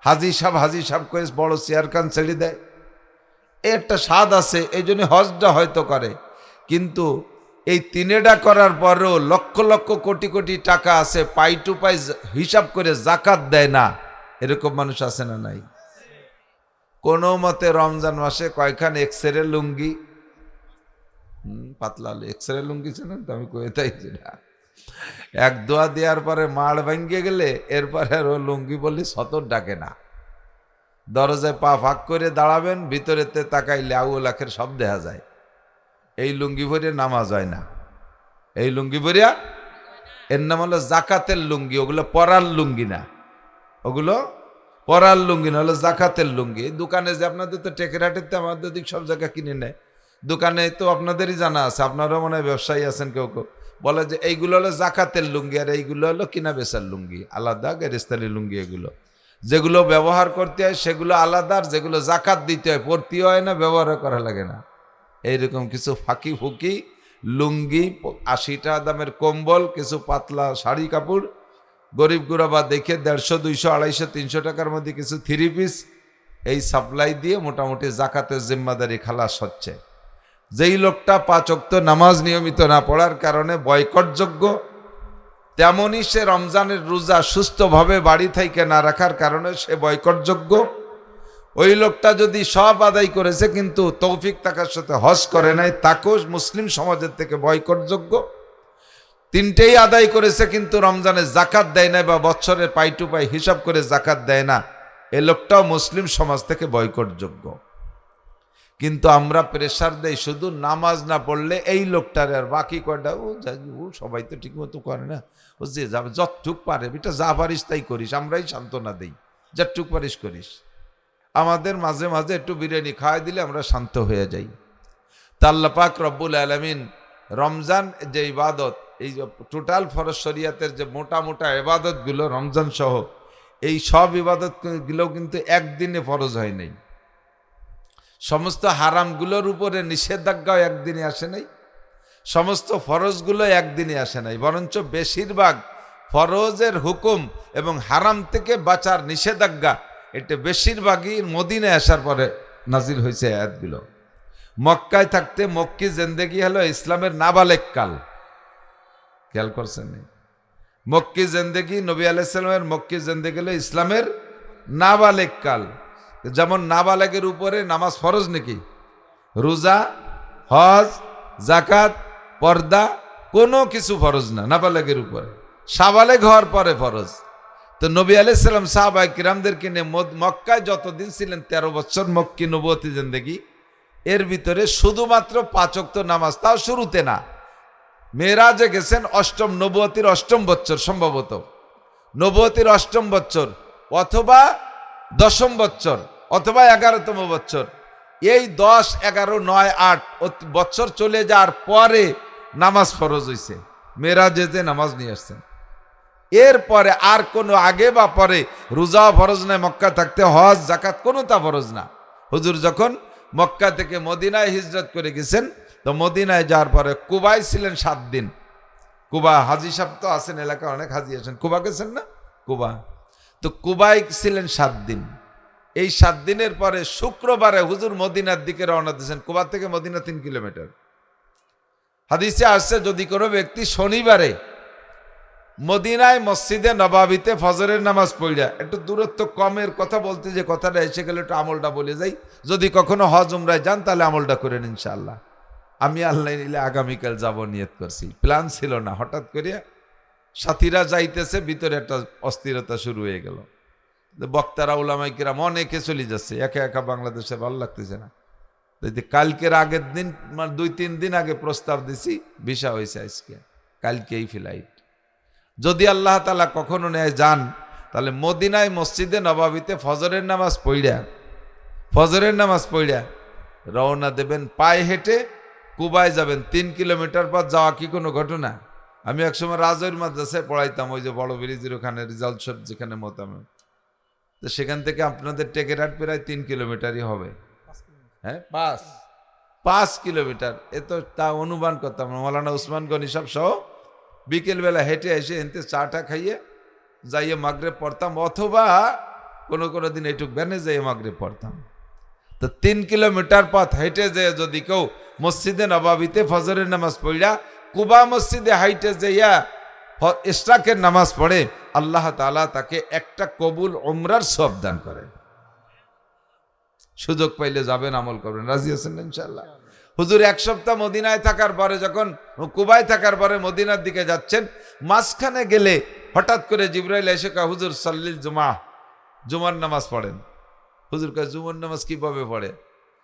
হাজি সাহেব করে বড় চেয়ারখান ছেড়ে দেয়, একটা স্বাদ আছে, এই জন্য হজটা হয়তো করে। কিন্তু এই 3টা করার পরেও লক্ষ লক্ষ কোটি কোটি টাকা আছে, পাই টু পাই হিসাব করে জাকাত দেয় না, এরকম মানুষ আছে না নাই? কোনো মতে রমজান মাসে কয়খান এক্সরে লুঙ্গি, পাতলা এক্সরে লুঙ্গি ছিলেন তো, আমি কয়ে তাই না, 1 দোয়া দেওয়ার পরে মাড় ভাঙ্গে গেলে এরপরে আর ও লুঙ্গি বললে সতর ডাকে না। দরজায় পা ফাঁক করে দাঁড়াবেন, ভিতরেতে তাকাইলে আউল আখের সব দেখা যায়। এই লুঙ্গি ভরিয়া নামাজ হয় না, এই লুঙ্গি ভরিয়া, এর নাম হলো জাকাতের লুঙ্গি, ওগুলো পরার লুঙ্গি না, ওগুলো পরার লুঙ্গি না, হলো জাকাতের লুঙ্গি। দোকানে যে আপনাদের তো টেকেরহাটেতে, আমাদের দিক সব জায়গা কিনে নেয়, দোকানে তো আপনাদেরই জানা আছে, আপনারাও মনে হয় ব্যবসায়ী আছেন কেউ কেউ, বলে যে এইগুলো হলো জাকাতের লুঙ্গি আর এইগুলো হলো কিনা বেচার লুঙ্গি, আলাদা গেরেস্তানি লুঙ্গি। এগুলো যেগুলো ব্যবহার করতে হয় সেগুলো আলাদা, আর যেগুলো জাকাত দিতে হয় পড়তে হয় না, ব্যবহার করা লাগে না, এইরকম কিছু ফাঁকি ফুকি লুঙ্গি, 80 টাকা দামের কম্বল, কিছু পাতলা শাড়ি কাপড়, গরিব গুরাবা দেখে 150, 200, 250, 300 টাকার মধ্যে কিছু 3 পিস, এই সাপ্লাই দিয়ে মোটামুটি জাকাতের জিম্মাদারি খালাস হচ্ছে। যেই লোকটা 5 ওয়াক্ত নামাজ নিয়মিত না পড়ার কারণে বয়কটযোগ্য, তেমনই সে রমজানের রোজা সুস্থভাবে বাড়ি থেকে না রাখার কারণে সে বয়কটযোগ্য। ওই লোকটা যদি সব আদায় করেছে কিন্তু তৌফিক থাকার সাথে হজ করে নাই, তাকেও মুসলিম সমাজের থেকে বয়কটযোগ্য। 3টেই আদায় করেছে কিন্তু রমজানে জাকাত দেয় না বা বছরে পাই টু পাই হিসাব করে জাকাত দেয় না, এ লোকটাও মুসলিম সমাজ থেকে বয়কটযোগ্য। কিন্তু আমরা প্রেসার দেই শুধু নামাজ না পড়লে এই লোকটার, আর বাকি কয়টা ও সবাই তো ঠিক মতো করে না, ও যে যাবে যতটুক পারে, এটা যা পারিস তাই করিস, আমরাই সান্ত্বনা দিই, যতটুক পারিস করিস। আমাদের মাঝে মাঝে একটু বিরিয়ানি খাওয়াই দিলে আমরা শান্ত হয়ে যাই। তা আল্লাহ পাক রব্বুল আলামিন রমজান যে ইবাদত, এই টোটাল ফরজ শরিয়াতের যে মোটা মোটা ইবাদতগুলো রমজান সহ, এই সব ইবাদতগুলো কিন্তু একদিনে ফরজ হয় নাই। সমস্ত হারামগুলোর উপরে নিষেধাজ্ঞাও একদিনে আসে নাই, সমস্ত ফরজগুলো একদিনে আসে নাই, বরঞ্চ বেশিরভাগ ফরজের হুকুম এবং হারাম থেকে বাঁচার নিষেধাজ্ঞা এটা বেশিরভাগই মদিনায় আসার পরে নাজিল হয়েছে আয়াতগুলো। মক্কায় থাকতে মক্কি জিন্দেগি হলো ইসলামের নাবালেগ কাল, খেয়াল করছেন? মক্কি জিন্দেগি, নবী আলাইহিস সালামের মক্কি জিন্দেগি হলো ইসলামের নাবালেগ কাল। যেমন নাবালেগের উপরে নামাজ ফরজ নাকি? রোজা, হজ, জাকাত, পর্দা কোনো কিছু ফরজ না নাবালেগের উপরে, সাবালেগ হওয়ার পরে ফরজ। তো নবী আলাইহিস সালাম সাহাবায়ে কিরামদেরকে নিয়ে মক্কায় যতদিন ছিলেন 13 বছর মক্কি নবুয়তি জিন্দেগি, এর ভিতরে শুধুমাত্র 5 ওয়াক্ত নামাজ, তাও শুরুতে না, মেরাজে গেছেন নবুয়তির 8ম বছর, সম্ভবত নবুয়তির 8ম বছর অথবা 10ম বছর অথবা 11তম বছর। এই 10, 11, 9, 8 বছর চলে যাওয়ার পরে নামাজ ফরজ হয়েছে, মেরাজে যে নামাজ নিয়ে আসছেন। এরপরে আর কোনো আগে বা পরে রোজা ফরজ নাই, মক্কা থাকতে হজ জাকাত কোনোটা ফরজ না। হুজুর যখন মক্কা থেকে মদিনায় হিজরত করে গেছেন, তো মদিনায় যাওয়ার পরে কুবায় ছিলেন 7 দিন। কুবা হাজি সাহেব তো আছেন, এলাকায় অনেক হাজি আছেন, কুবা গেছেন না? কুবা, তো কুবায় ছিলেন 7 দিন। এই 7 দিনের পরে শুক্রবারে হুজুর মদিনার দিকে রওনা দিয়েছেন। কুবা থেকে মদিনা 3 কিলোমিটার। হাদিসে আসছে যদি কোনো ব্যক্তি শনিবারে মদিনায় মসজিদে নবাবিতে ফজরের নামাজ পড়া, একটু দূরত্ব কমের কথা বলতে যে কথাটা এসে গেলে একটু আমলটা বলে যাই, যদি কখনো হজ উমরায় যান তাহলে আমলটা করেন ইনশাআল্লাহ। আমি আল্লাহ নিলে আগামীকাল যাব নিয়ত করছি, প্ল্যান ছিল না, হঠাৎ করে সাথীরা যাইতেছে, ভিতরে একটা অস্থিরতা শুরু হয়ে গেল। বক্তারা উলামায়ে কিরাম অনেকে চলে যাচ্ছে, একা একা বাংলাদেশে ভালো লাগতেছে না। কালকের আগের দিন, মানে 2-3 দিন আগে প্রস্তাব দিছি, ভিসা হয়েছে আজকে, কালকেই ফ্লাইট। যদি আল্লাহ তাআলা কখনো নেয় যান, তাহলে মদিনায় মসজিদে নবাবিতে ফজরের নামাজ পড়া রওনা দেবেন, পায়ে হেঁটে কুবায় যাবেন। 3 কিলোমিটার পর যাওয়া কি কোনো ঘটনা? আমি একসময় রাজৈর মাদ্রাসায় পড়াইতাম, ওই যে বড় ব্রিজের ওখানে রিজাল্ট শট যেখানে মোতামেম, তো সেখান থেকে আপনাদের টেকেরহাট প্রায় 3 কিলোমিটারই হবে। হ্যাঁ, 5 কিলোমিটার। এ তো তা অনুমান করতাম না। মৌলানা উসমান গনি সব সহ বিকেলবেলা হেঁটে এসে এনতে চাটা খাইয়ে যাইয়ে মাগরিব পড়তাম, অথবা কোনো কোনো দিন একটু ভ্যানে যাইয়ে মাগরিব পড়তাম। তো 3 কিলোমিটার পথ হেঁটে যেয়ে যদি কেউ মসজিদে নবাবিতে ফজরের নামাজ পড়া কুবা মসজিদে হাইটে যাইয়া ইশরাকের নামাজ পড়ে, আল্লাহ তাআলা তাকে একটা কবুল উমরার সওয়াব দান করে। সুযোগ পাইলে যাবেন, আমল করবেন, রাজি আছেন ইনশাআল্লাহ? হুজুর 1 সপ্তাহ মদিনায় থাকার পরে, যখন কুবায় থাকার পরে মদিনার দিকে যাচ্ছেন, মাঝখানে গেলে হঠাৎ করে জিবরাইল এসে কয়, হুজুর সাল্লিল জুমার নামাজ পড়েন। হুজুর কয়, জুমার নামাজ কিভাবে পড়ে?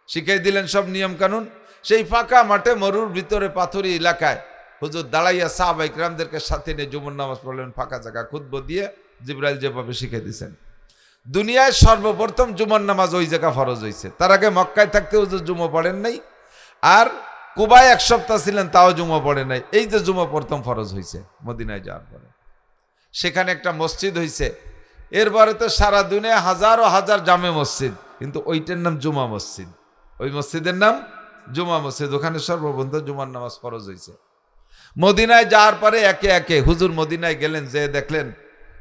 শিখাই দিলেন সব নিয়ম কানুন। সেই ফাঁকা মাঠে মরুর ভিতরে পাথরি এলাকায় হুজুর দাঁড়াইয়া সাহাবায়ে কিরামদেরকে সাথে নিয়ে জুমার নামাজ পড়লেন, ফাঁকা জায়গা খুতবা দিয়ে জিবরাইল যেভাবে শিখাই দিয়েছেন। দুনিয়ায় সর্বপ্রথম জুমার নামাজ ওই জায়গা ফরজ হয়েছে, তার আগে মক্কায় থাকতে হুজুর জুমা পড়েন নাই। আর কুবায় 1 সপ্তাহ ছিলেন, তাও জুমা পড়ে নাই। এই যে জুমা প্রথম ফরজ হয়েছে মদিনায় যাওয়ার পরে, সেখানে একটা মসজিদ হয়েছে। এরপরে তো সারা দুনিয়া হাজারো হাজার জামে মসজিদ, কিন্তু ওইটার নাম জুমা মসজিদ। ওই মসজিদের নাম জুমা মসজিদ, ওখানে সর্বপ্রথম জুমার নামাজ ফরজ হয়েছে। মদিনায় যাওয়ার পরে একে একে হুজুর মদিনায় গেলেন, যে দেখলেন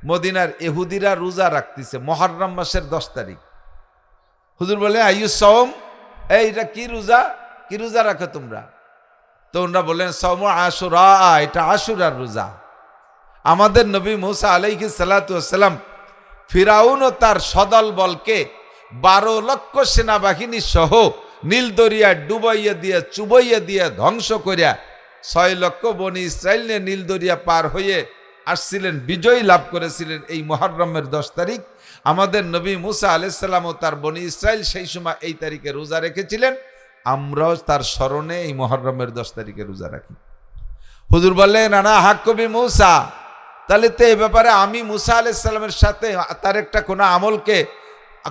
মদিনার ইহুদিরা রোজা রাখতেছে মুহররম মাসের 10 তারিখ। হুজুর বলে আইয়ু সওম, এইটা কি রোজা, কি রোজা রাখো তোমরা? তো ওনারা বললেন সওম আশুরা, এটা আশুরার রোজা। আমাদের নবী মুসা আলাইহিস সালাতু ওয়াসসালাম ফিরাউন ও তার সদল বলকে 12 লক্ষ সেনাবাহিনী সহ নীল দরিয়া ডুবাইয়া দিয়ে চুবাইয়া দিয়ে ধ্বংস করিয়া 6 লক্ষ বনি ইসরায়েল নিয়ে নীল দরিয়া পার হয়ে আসছিলেন, বিজয় লাভ করেছিলেন এই মুহররমের 10 তারিখ। আমাদের নবী মুসা আলাইহিস সালাম ও তার বনি ইসরায়েল সেই সময় এই তারিখে রোজা রেখেছিলেন। আমরাও তার স্মরণে এই মুহররমের 10 তারিখে রোজা রাখি। হুজুর বললেন আনা হাক্কবি মুসা, তাহলে তো এই ব্যাপারে আমি মুসা আলাইহিস সালামের সাথে তার একটা কোনো আমলকে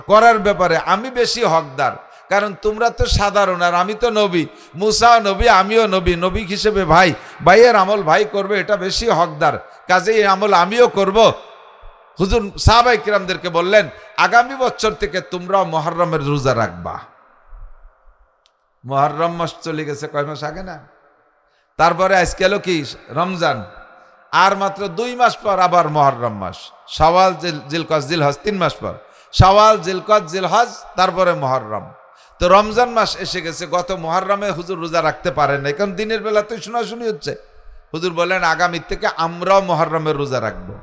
করার ব্যাপারে আমি বেশি হকদার, কারণ তোমরা তো সাধারণ আর আমি তো নবী। মুসা নবী, আমিও নবী, নবী হিসেবে ভাই ভাইয়ের আমল ভাই করবে, এটা বেশি হকদার, কাজেই এই আমল আমিও করব। হুজুর সাহাবায়ে কিরামদেরকে বললেন আগামী বছর থেকে তোমরাও মুহররমের রোজা রাখবা। মুহররম মাস চলে গেছে কয় মাস আগে না? তারপরে আজকে হলো কি রমজান, আর মাত্র 2 মাস পর আবার মুহররম মাস, শাওয়াল জিলকদ জিলহজ 3 মাস পর, শাওয়াল জিলকদ জিলহজ, তারপরে মুহররম। তো রমজান মাস এসে গেছে। গত মুহররমে হুজুর রোজা রাখতে পারেন না, কারণ দিনের বেলা তো শোনাশুনি হচ্ছে। হুজুর বলেন আগামী থেকে আমরাও মুহররমের রোজা রাখবো,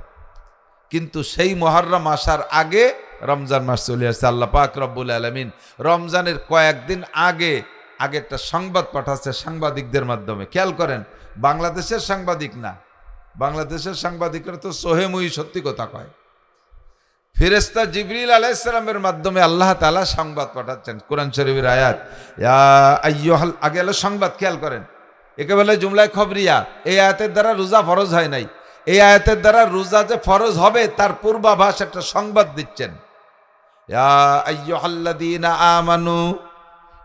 কিন্তু সেই মুহররম আসার আগে রমজান মাস চলে আসছে। আল্লাহ পাক রব্বুল আলামিন রমজানের কয়েকদিন আগে একটা সংবাদ পাঠাচ্ছে সাংবাদিকদের মাধ্যমে। খেয়াল করেন, বাংলাদেশের সাংবাদিক না, বাংলাদেশের সাংবাদিকরা তো সোহেমুই সত্যি কথা কয়। ফেরেশতা জিবরিল আলাইহিস সালামের মাধ্যমে আল্লাহ তাআলা সংবাদ পাঠাচ্ছেন। কোরআন শরীফের আয়াত ইয়া আইয়ুহাল, আগে হলো সংবাদ, খেয়াল করেন, একে বলে জুমলায় খবরিয়া। এই আয়াতের দ্বারা রোজা ফরজ হয় নাই, এই আয়াতের দ্বারা রোজা যে ফরজ হবে তার পূর্বাভাস একটা সংবাদ দিচ্ছেন। ইয়া আইয়ুহাল্লাযীনা আমানু,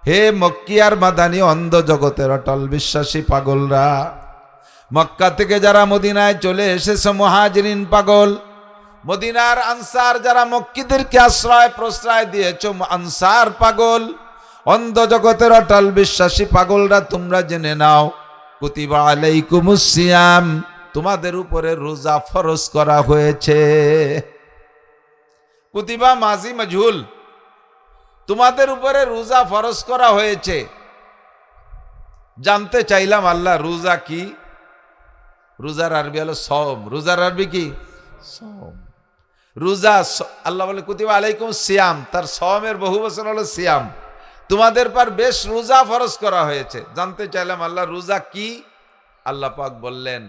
হে মক্কি আর মাদানী অন্ধ জগতের অটল বিশ্বাসী পাগলরা, মক্কা থেকে যারা মদিনায় চলে এসেছে মুহাজিরিন পাগল, মদিনার আনসার যারা মক্কিদেরকে আশ্রয় প্রশ্রয় দিয়েছো আনসার পাগল, অন্ধ জগতের অটল বিশ্বাসী পাগলরা, তোমরা জেনে নাও কুতিবা আলাইকুমুস সিয়াম, তোমাদের উপরে রোজা ফরজ করা হয়েছে। কুতিবা মাজি মাজহুল, তোমাদের উপরে রোজা ফরজ করা হয়েছে। জানতে চাইলাম আল্লাহ রোজা কি? রোজার আরবি হলো সওম। রোজার আরবি কি? সওম। রোজা আল্লাহ বলে কুতিবা আলাইকুম সিয়াম, তার সওমের বহুবচন হলো সিয়াম। তোমাদের পর বেশ রোজা ফরজ করা হয়েছে। জানতে চাইলাম আল্লাহ রোজা কি? আল্লাহ পাক বললেন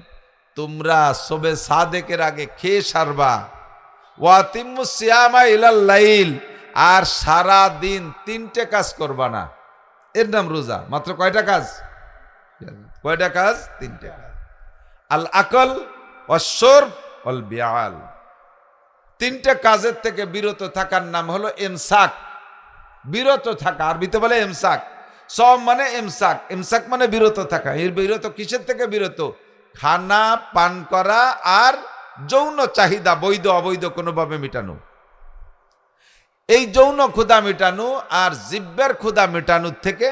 তোমরা শবে সাদেকের আগে খেয়ে সারবা, ওয়াতিম্মুস সিয়ামা ইলাল লাইল, আর সারা দিন 3টে কাজ করবা না। এর নাম রোজা। মাত্র কয়টা কাজ? কয়টা কাজ? 3টে কাজ। আল আকল ওয়াশ শুরব ওয়াল বিআল, 3টে কাজের থেকে বিরত থাকার নাম হলো ইমসাক। বিরত থাকা, আরবিতে বলে ইমসাক। সওম মানে ইমসাক, ইমসাক মানে বিরত থাকা। এর বিরত কিসের থেকে বিরত? খানা পান করা আর যৌন চাহিদা বৈধ অবৈধ কোনোভাবে মেটানো। এই যৌন ক্ষুধা মেটানো আর জিহ্বার ক্ষুধা মেটানোর থেকে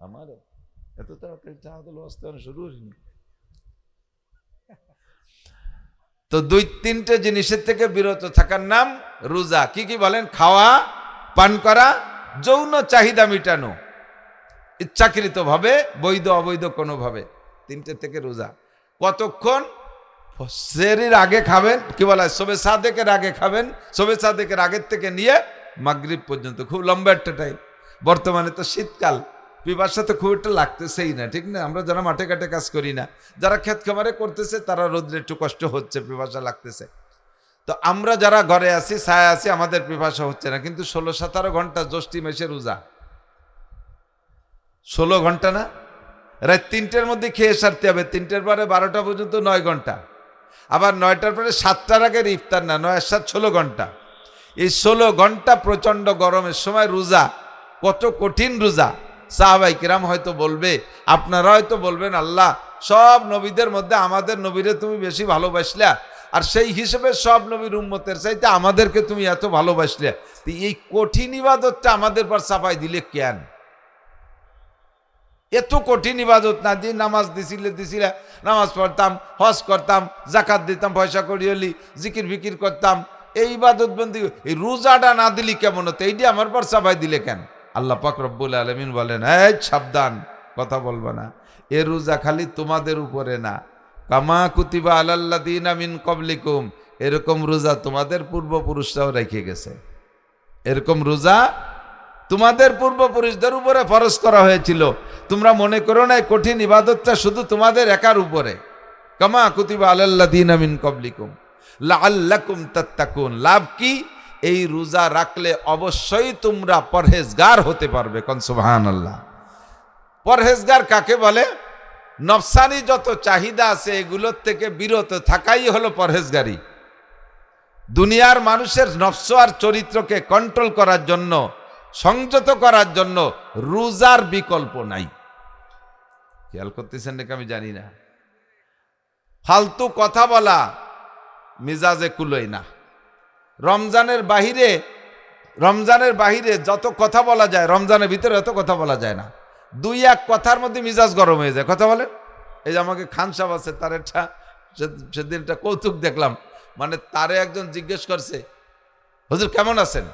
আমার এত তাড়াতাড়ি চাঁদল আসতে শুরু হয়নি তো 2-3টে জিনিসের থেকে বিরত থাকার নাম রোজা। কি কি বলেন? খাওয়া, পান করা, যৌন চাহিদা মেটানো ইচ্ছাকৃত ভাবে বৈধ অবৈধ কোনোভাবে, 3টে থেকে রোজা। কতক্ষণ? সেহরির আগে খাবেন, কি বলা হয় শবে সাদেকের আগে খাবেন, শবে সাদেকের আগের থেকে নিয়ে মাগরিব পর্যন্ত, খুব লম্বা একটা টাইম। বর্তমানে তো শীতকাল, পিপাসা তো খুব একটা লাগতেছেই না, ঠিক না? আমরা যারা মাঠে ঘাটে কাজ করি না, যারা ক্ষেত খামারে করতেছে তারা রোদ্রে একটু কষ্ট হচ্ছে, পিপাসা লাগতেছে। তো আমরা যারা ঘরে আছি, ছায়া আছি, আমাদের পিপাসা হচ্ছে না, কিন্তু 16-17 ঘন্টা জ্যৈষ্ঠী মাসে রোজা। 16 ঘন্টা না? রাত 3টের মধ্যে খেয়ে সারতে হবে, 3টের পরে 12টা পর্যন্ত 9 ঘন্টা। আবার 9টার পরে 7টার আগের ইফতার না, 9 আর 7 16 ঘন্টা। এই 16 ঘন্টা প্রচণ্ড গরমের সময় রোজা, কত কঠিন রোজা। সাহাবাই কিরাম হয়তো বলবে, আপনারা হয়তো বলবেন, আল্লাহ সব নবীদের মধ্যে আমাদের নবীরে তুমি বেশি ভালোবাসলা, আর সেই হিসেবে সব নবীর উম্মতের চাইতে আমাদেরকে তুমি এত ভালোবাসলে, তো এই কঠিন ইবাদতটা আমাদের পর চাপাই দিলে কেন? এত কঠিন ইবাদত না দিয়ে নামাজ দিছিলে, নামাজ পড়তাম, হজ করতাম, জাকাত দিতাম, পয়সা করি হলি, জিকির ফিকির করতাম, এই ইবাদত বন্দি, এই রোজাটা না দিলি কেমন হতো? এইটি আমার পর চাপাই দিলে কেন? আল্লাহ পাক রব্বুল আলামিন বলেন, এই সাবধান, কথা বলবা না, এ রোজা খালি তোমাদের উপরে না, কামা কুতিবা আলাল্লাযীনা মিন ক্বাবলিকুম, এরকম রোজা তোমাদের পূর্বপুরুষরাও রেখে গেছে। এরকম রোজা তোমাদের পূর্বপুরুষদের উপরে ফরজ করা হয়েছিল। তোমরা মনে করো না কঠিন ইবাদতটা শুধু তোমাদের একার উপরে। কামা কুতিবা আলাল্লাযীনা মিন ক্বাবলিকুম লাআল্লাকুম তাত্তাকুন। লাভ কি? এই রোজা রাখলে অবশ্যই তোমরা পরহেজগার হতে পারবে। কোন সুবহানাল্লাহ। পরহেজগার কাকে বলে? নফসানি যত চাহিদা আছে এগুলোর থেকে বিরত থাকাই হলো পরহেজগারি। দুনিয়ার মানুষের নফস আর চরিত্রকে কন্ট্রোল করার জন্য, সংযত করার জন্য রোজার বিকল্প নাই। খেয়াল করতেছেন নাকি আমি জানি না। ফালতু কথা বলা মিজাজে কুলোয় না। রমজানের বাহিরে যত কথা বলা যায়, রমজানের ভিতরে এত কথা বলা যায় না। 2-1 কথার মধ্যে মিজাজ গরম হয়ে যায়। কথা বলেন। এই যে আমাকে খান সাহেব আছে, তার একটা সেদিন একটা কৌতুক দেখলাম, মানে তারে একজন জিজ্ঞেস করছে, হুজুর কেমন আছেন?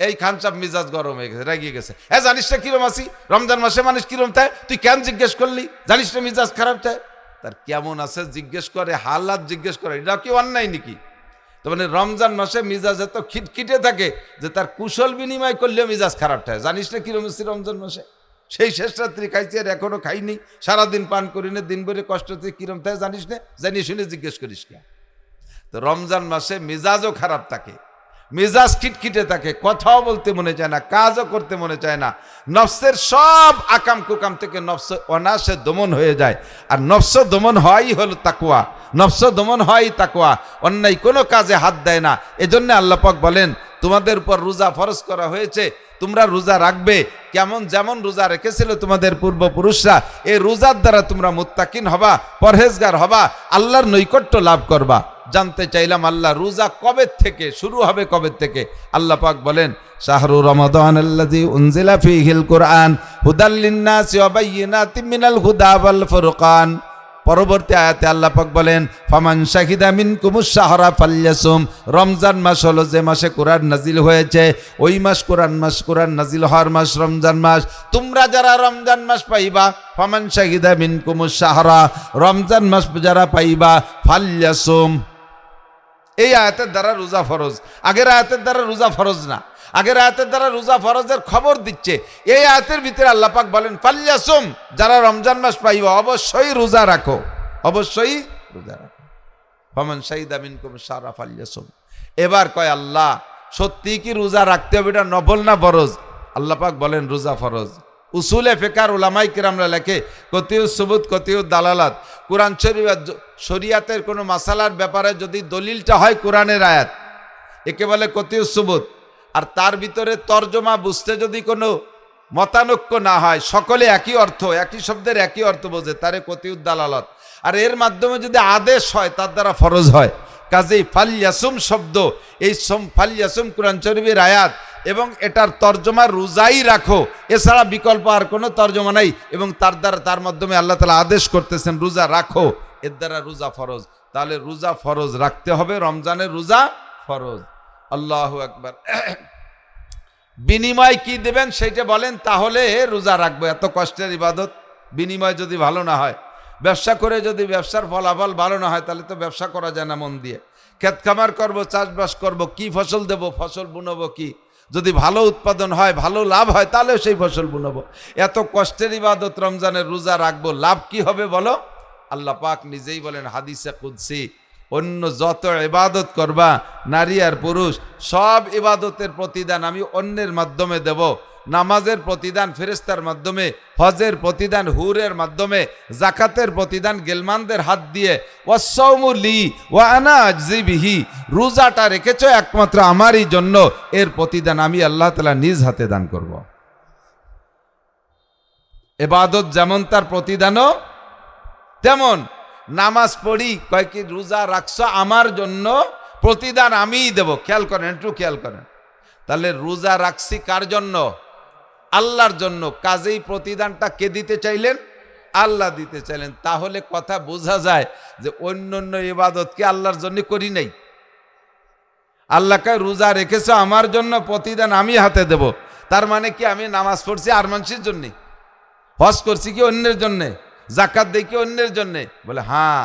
এই খান সাহেব মিজাজ গরম হয়ে গেছে, রেগে গেছে। জানিস না কিরম আছি? রমজান মাসে মানুষ কিরম থাকে, তুই কেন জিজ্ঞেস করলি? জানিস না মিজাজ খারাপ থাকে? তার কেমন আছে জিজ্ঞেস করে, হালাত জিজ্ঞেস করে, এটা কি অন্যায় নাকি? তো মানে রমজান মাসে মিজাজ এত খিটখিটে থাকে যে তার কুশল বিনিময় করলেও মিজাজ খারাপ থাকে। জানিস না কিরম আছি রমজান মাসে? সেই শেষ রাত্রি খাইছি আর এখনো খাইনি, সারাদিন পান করি না, দিন ভরে কষ্ট হচ্ছে, কিরম থাকে জানিস না? জানি শুনে জিজ্ঞেস করিস কে? তো রমজান মাসে মিজাজও খারাপ থাকে, মিজাজ খিটখিটে থাকে, কথাও বলতে মনে চায় না, কাজও করতে মনে চায় না। নফসের সব আকাম কুকাম থেকে নফস অনায়াসে দমন হয়ে যায়। আর নফস দমন হওয়াই হলো তাকওয়া, নফস দমন হওয়াই তাকওয়া। অন্যায় কোনো কাজে হাত দেয় না। এজন্য আল্লাহ পাক বলেন, তোমাদের উপর রোজা ফরজ করা হয়েছে, তোমরা রোজা রাখবে যেমন রোজা রেখেছিল তোমাদের পূর্বপুরুষরা। এই রোজার দ্বারা তোমরা মুত্তাকিন হবা, পরহেজগার হবা, আল্লাহর নৈকট্য লাভ করবা। জানতে চাইলাম আল্লাহ রোজা কবে থেকে শুরু হবে, কবে থেকে? আল্লাহ পাক বলেন, শাহরু রমাদান আল্লাযী উনজিলা ফীহিল কুরআন হুদাল লিন-নাসি ওয়া বায়্যিনাতিম মিনাল হুদা ওয়াল ফুরকান। পরবর্তী আয়াতে আল্লাহ পাক বলেন, ফামান শাহিদা মিনকুমুশ শাহরা ফালইয়াসুম। রমজান মাস হলো যে মাসে কোরআন নাজিল হয়েছে, ওই মাস কোরআন নাজিল হওয়ার মাস রমজান মাস। তোমরা যারা রমজান মাস পাইবা, ফামান শাহিদা মিনকুমুশ শাহরা, রমজান মাস যারা পাইবা, ফালইয়াসুম। এই আয়াতের দ্বারা রোজা ফরজ। আগের আয়াতের দ্বারা রোজা ফরজ না। আগের আয়াতের দ্বারা রোজা ফরজের খবর দিচ্ছে। এই আয়াতের ভিতরে আল্লাহ পাক বলেন, ফালইয়াসুম, যারা রমজান মাস পাইবা অবশ্যই রোজা রাখো, অবশ্যই রোজা রাখো। ফামান শাহিদা মিনকুম শাহরা ফালইয়াসুম। এবার কয় আল্লাহ, সত্যি কি রোজা রাখতে হবে? এটা নফল না ফরজ? আল্লাহ পাক বলেন রোজা ফরজ। উসুলে ফিকার উলামায়ে কিরামরা লেখে, কতিউ সুবুত কতিউ দালালাত। কোরআন শরীফ শরিয়াতের কোনো মাসালার ব্যাপারে যদি দলিলটা হয় কোরআনের আয়াত, একে বলে কতিউ সুবুত। আর তার ভিতরে তর্জমা বুঝতে যদি কোনো মতানৈক্য না হয়, সকলে একই অর্থ, একই শব্দের একই অর্থ বোঝে, তারে কতিউ দালালাত। আর এর মাধ্যমে যদি আদেশ হয়, তার দ্বারা ফরজ হয়। কাজেই ফালইয়াসুম শব্দ, এই ফালইয়াসুম কোরআন শরীফের আয়াত, এবং এটার তর্জমা রোজাই রাখো, এছাড়া বিকল্প আর কোনো তর্জমা নাই। এবং তার মাধ্যমে আল্লাহ তাআলা আদেশ করতেছেন রোজা রাখো, এর দ্বারা রোজা ফরজ। তাহলে রোজা ফরজ রাখতে হবে, রমজানের রোজা ফরজ। আল্লাহু আকবার। বিনিময় কি দেবেন সেইটা বলেন, তাহলে রোজা রাখবো। এত কষ্টের ইবাদত, বিনিময় যদি ভালো না হয়, ব্যবসা করে যদি ব্যবসার ফলাফল ভালো না হয়, তাহলে তো ব্যবসা করা যায় না মন দিয়ে। ক্ষেত খামার করবো, চাষবাস করবো, কি ফসল দেবো, ফসল বুনবো কি? যদি ভালো উৎপাদন হয়, ভালো লাভ হয়, তাহলে সেই ফসল বুনবো। এত কষ্টের ইবাদত রমজানের রোজা রাখবো, লাভ কি হবে বলো? আল্লাহ পাক নিজেই বলেন হাদিসে কুদসি, অন্য যত ইবাদত করবা, নারী আর পুরুষ, সব ইবাদতের প্রতিদান আমি অন্যের মাধ্যমে দেব। নামাজের প্রতিদান ফেরেশতার মাধ্যমে, হজের প্রতিদান হুরের মাধ্যমে, জাকাতের প্রতিদান গেলমানদের হাত দিয়ে, ওয়াসসাওমু লি ওয়া আনা আজজি বিহি, রোজাটা রেখেছো একমাত্র আমারই জন্য, এর প্রতিদান আমি আল্লাহ তাআলা নিজ হাতে দান করব। ইবাদত যেমন তার প্রতিদানও তেমন। নামাজ পড়ি, কয় কি রোজা রাখছো আমার জন্য, প্রতিদান আমিই দেব। খেয়াল করেন, একটু খেয়াল করেন। তাহলে রোজা রাখছি কার জন্য? আল্লাহর জন্য। কাজেই প্রতিদানটা কে দিতে চাইলেন? আল্লাহ দিতে চাইলেন। তাহলে কথা বোঝা যায় যে অন্য ইবাদতকে আল্লাহর জন্য করি নাই। আল্লাহকে রোজা রেখেছো আমার জন্য, প্রতিদান আমি হাতে দেব। তার মানে কি আমি নামাজ পড়ছি আর মানুষের জন্যে, হজ করছি কি অন্যের জন্যে, জাকাত দেই কি অন্যের জন্যে? বলে হ্যাঁ,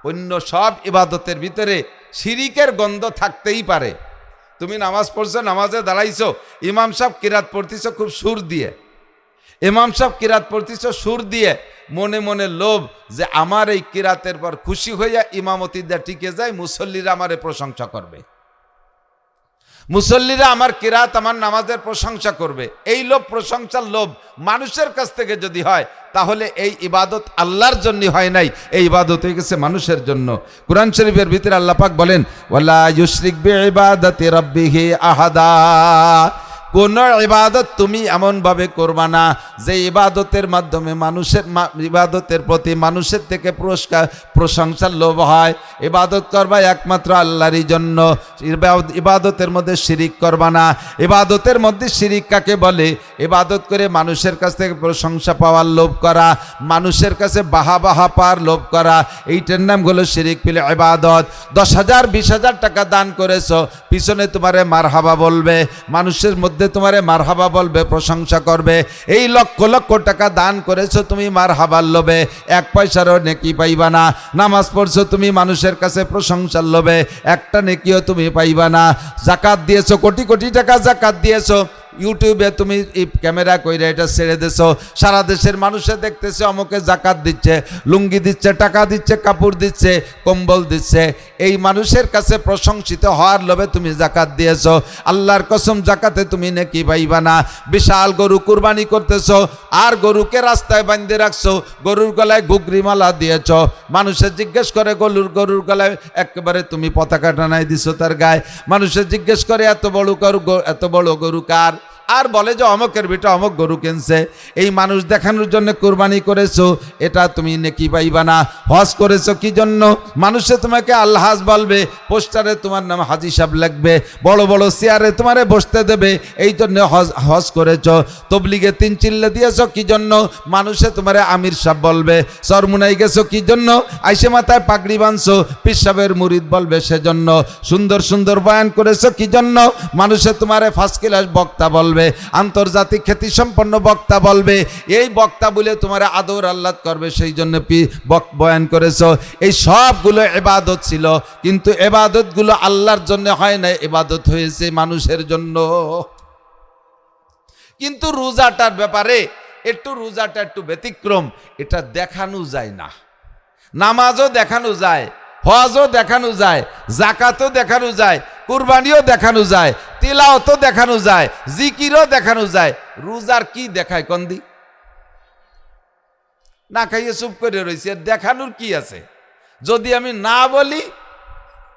অন্য সব ইবাদতের ভিতরে শিরিকের গন্ধ থাকতেই পারে। তুমি নামাজ পড়ছো, নামাজে দাঁড়াইছো, ইমাম সাহেব কিরাত পড়তেছো খুব সুর দিয়ে, ইমাম সাহেব কিরাত পড়তেছো সুর দিয়ে, মনে মনে লোভ যে আমার এই কিরাতের পর খুশি হইয়া ইমামতি দিয়ে টিকে যায়, মুসল্লিরা আমারে প্রশংসা করবে, মুসল্লিরা আমার কিরাত আমার নামাজের প্রশংসা করবে। এই লোভ, প্রশংসার লোভ মানুষের কাছ থেকে যদি হয়, তাহলে এই ইবাদত আল্লাহর জন্য হয় নাই, এই ইবাদত হয়ে গেছে মানুষের জন্য। কুরআন শরীফের ভিতরে আল্লাহ পাক বলেন, ওয়ালা ইউশরিক বিইবাদাতি রাব্বিহি আহাদা, কোন ইবাদত তুমি এমনভাবে করবা না যে ইবাদতের মাধ্যমে মানুষের ইবাদতের প্রতি মানুষের থেকে পুরস্কার প্রশংসার লোভ হয়। ইবাদত করবা একমাত্র আল্লাহরই জন্য। ইবাদতের মধ্যে শিরিক করবা না। ইবাদতের মধ্যে শিরিক কাকে বলে? ইবাদত করে মানুষের কাছ থেকে প্রশংসা পাওয়ার লোভ করা, মানুষের কাছে বাহা বাহা পাওয়ার লোভ করা, এইটার নাম হলো শিরিক ফিল ইবাদত। 10,000 20,000 টাকা দান করেছো, পিছনে তোমারে মারহাবা বলবে, মানুষের মধ্যে তোমারে মারহাবা বলবে, প্রশংসা করবে। এই লক্ষ লক্ষ টাকা দান করেছো তুমি মারহাবার লোভে, 1 পয়সারও নেকি পাইবা না। নামাজ পড়ছো তুমি মানুষের কাছে প্রশংসার লোভে, একটা নেকিও তুমি পাইবা না। জাকাত দিয়েছো, কোটি কোটি টাকা জাকাত দিয়েছো, ইউটিউবে তুমি এই ক্যামেরা কইরা এটা ছেড়ে দিছো, সারা দেশের মানুষে দেখতেছে অমুকে জাকাত দিচ্ছে, লুঙ্গি দিচ্ছে, টাকা দিচ্ছে, কাপড় দিচ্ছে, কম্বল দিচ্ছে। এই মানুষের কাছে প্রশংসিত হওয়ার লোভে তুমি জাকাত দিয়েছো। আল্লাহর কসম, জাকাতে তুমি নেকি পাইবা না। বিশাল গরু কুরবানি করতেছো, আর গরুকে রাস্তায় বাঁধে রাখছো, গরুর গলায় ঘুগরি মালা দিয়েছো, মানুষে জিজ্ঞেস করে গরুর গলায় একেবারে তুমি পতাকা টানাই দিছো তার গায়ে। মানুষে জিজ্ঞেস করে এত বড় গরু কার? আর বলে যে অমকের বেটা অমক গরু কিনছে। এই মানুষ দেখানোর জন্য কুরবানি করেছো, এটা তুমি নেকি পাইবা না। হজ করেছো কি জন্য? মানুষে তোমাকে আল্লাহাজ বলবে, পোস্টারে তোমার নাম হাজি সাহেব লাগবে, বড় বড় চেয়ারে তোমারে বসতে দেবে, এই জন্য হজ করেছো। তবলিগে 3 চিল্লা দিয়েছো কি জন্য? মানুষে তোমারে আমির সাহেব বলবে। চরমুনাই গেছো কি জন্য? আইসে মাথায় পাগড়ি বাঁধছো, পীর সাহেবের মুরিদ বলবে সেজন্য। সুন্দর সুন্দর বয়ান করেছো কি জন্য? মানুষে তোমারে ফার্স্ট ক্লাস বক্তা বলবে, আন্তর্জাতিক খ্যাতি সম্পন্ন বক্তা বলবে। এই বক্তা বলে তোমার আদর আল্লাহ করবে, সেই জন্য বয়ান করেছো। এই সবগুলো ইবাদত ছিল, কিন্তু ইবাদতগুলো আল্লাহর জন্য হয় না, ইবাদত হয়েছে মানুষের জন্য। কিন্তু রোজাটার ব্যাপারে রোজাটা একটু ব্যতিক্রম, এটা দেখানো যায় না। নামাজও দেখানো যায়, হজও দেখানো যায়, জাকাতও দেখানো যায়, কুরবানিও দেখানো যায়, তিলাওয়াতও দেখানো যায়, জিকিরও দেখানো যায়। রোজার কি দেখায় কন্দি? না খাইয়ে চুপ করে রয়েছে, দেখানোর কি আছে? যদি আমি না বলি,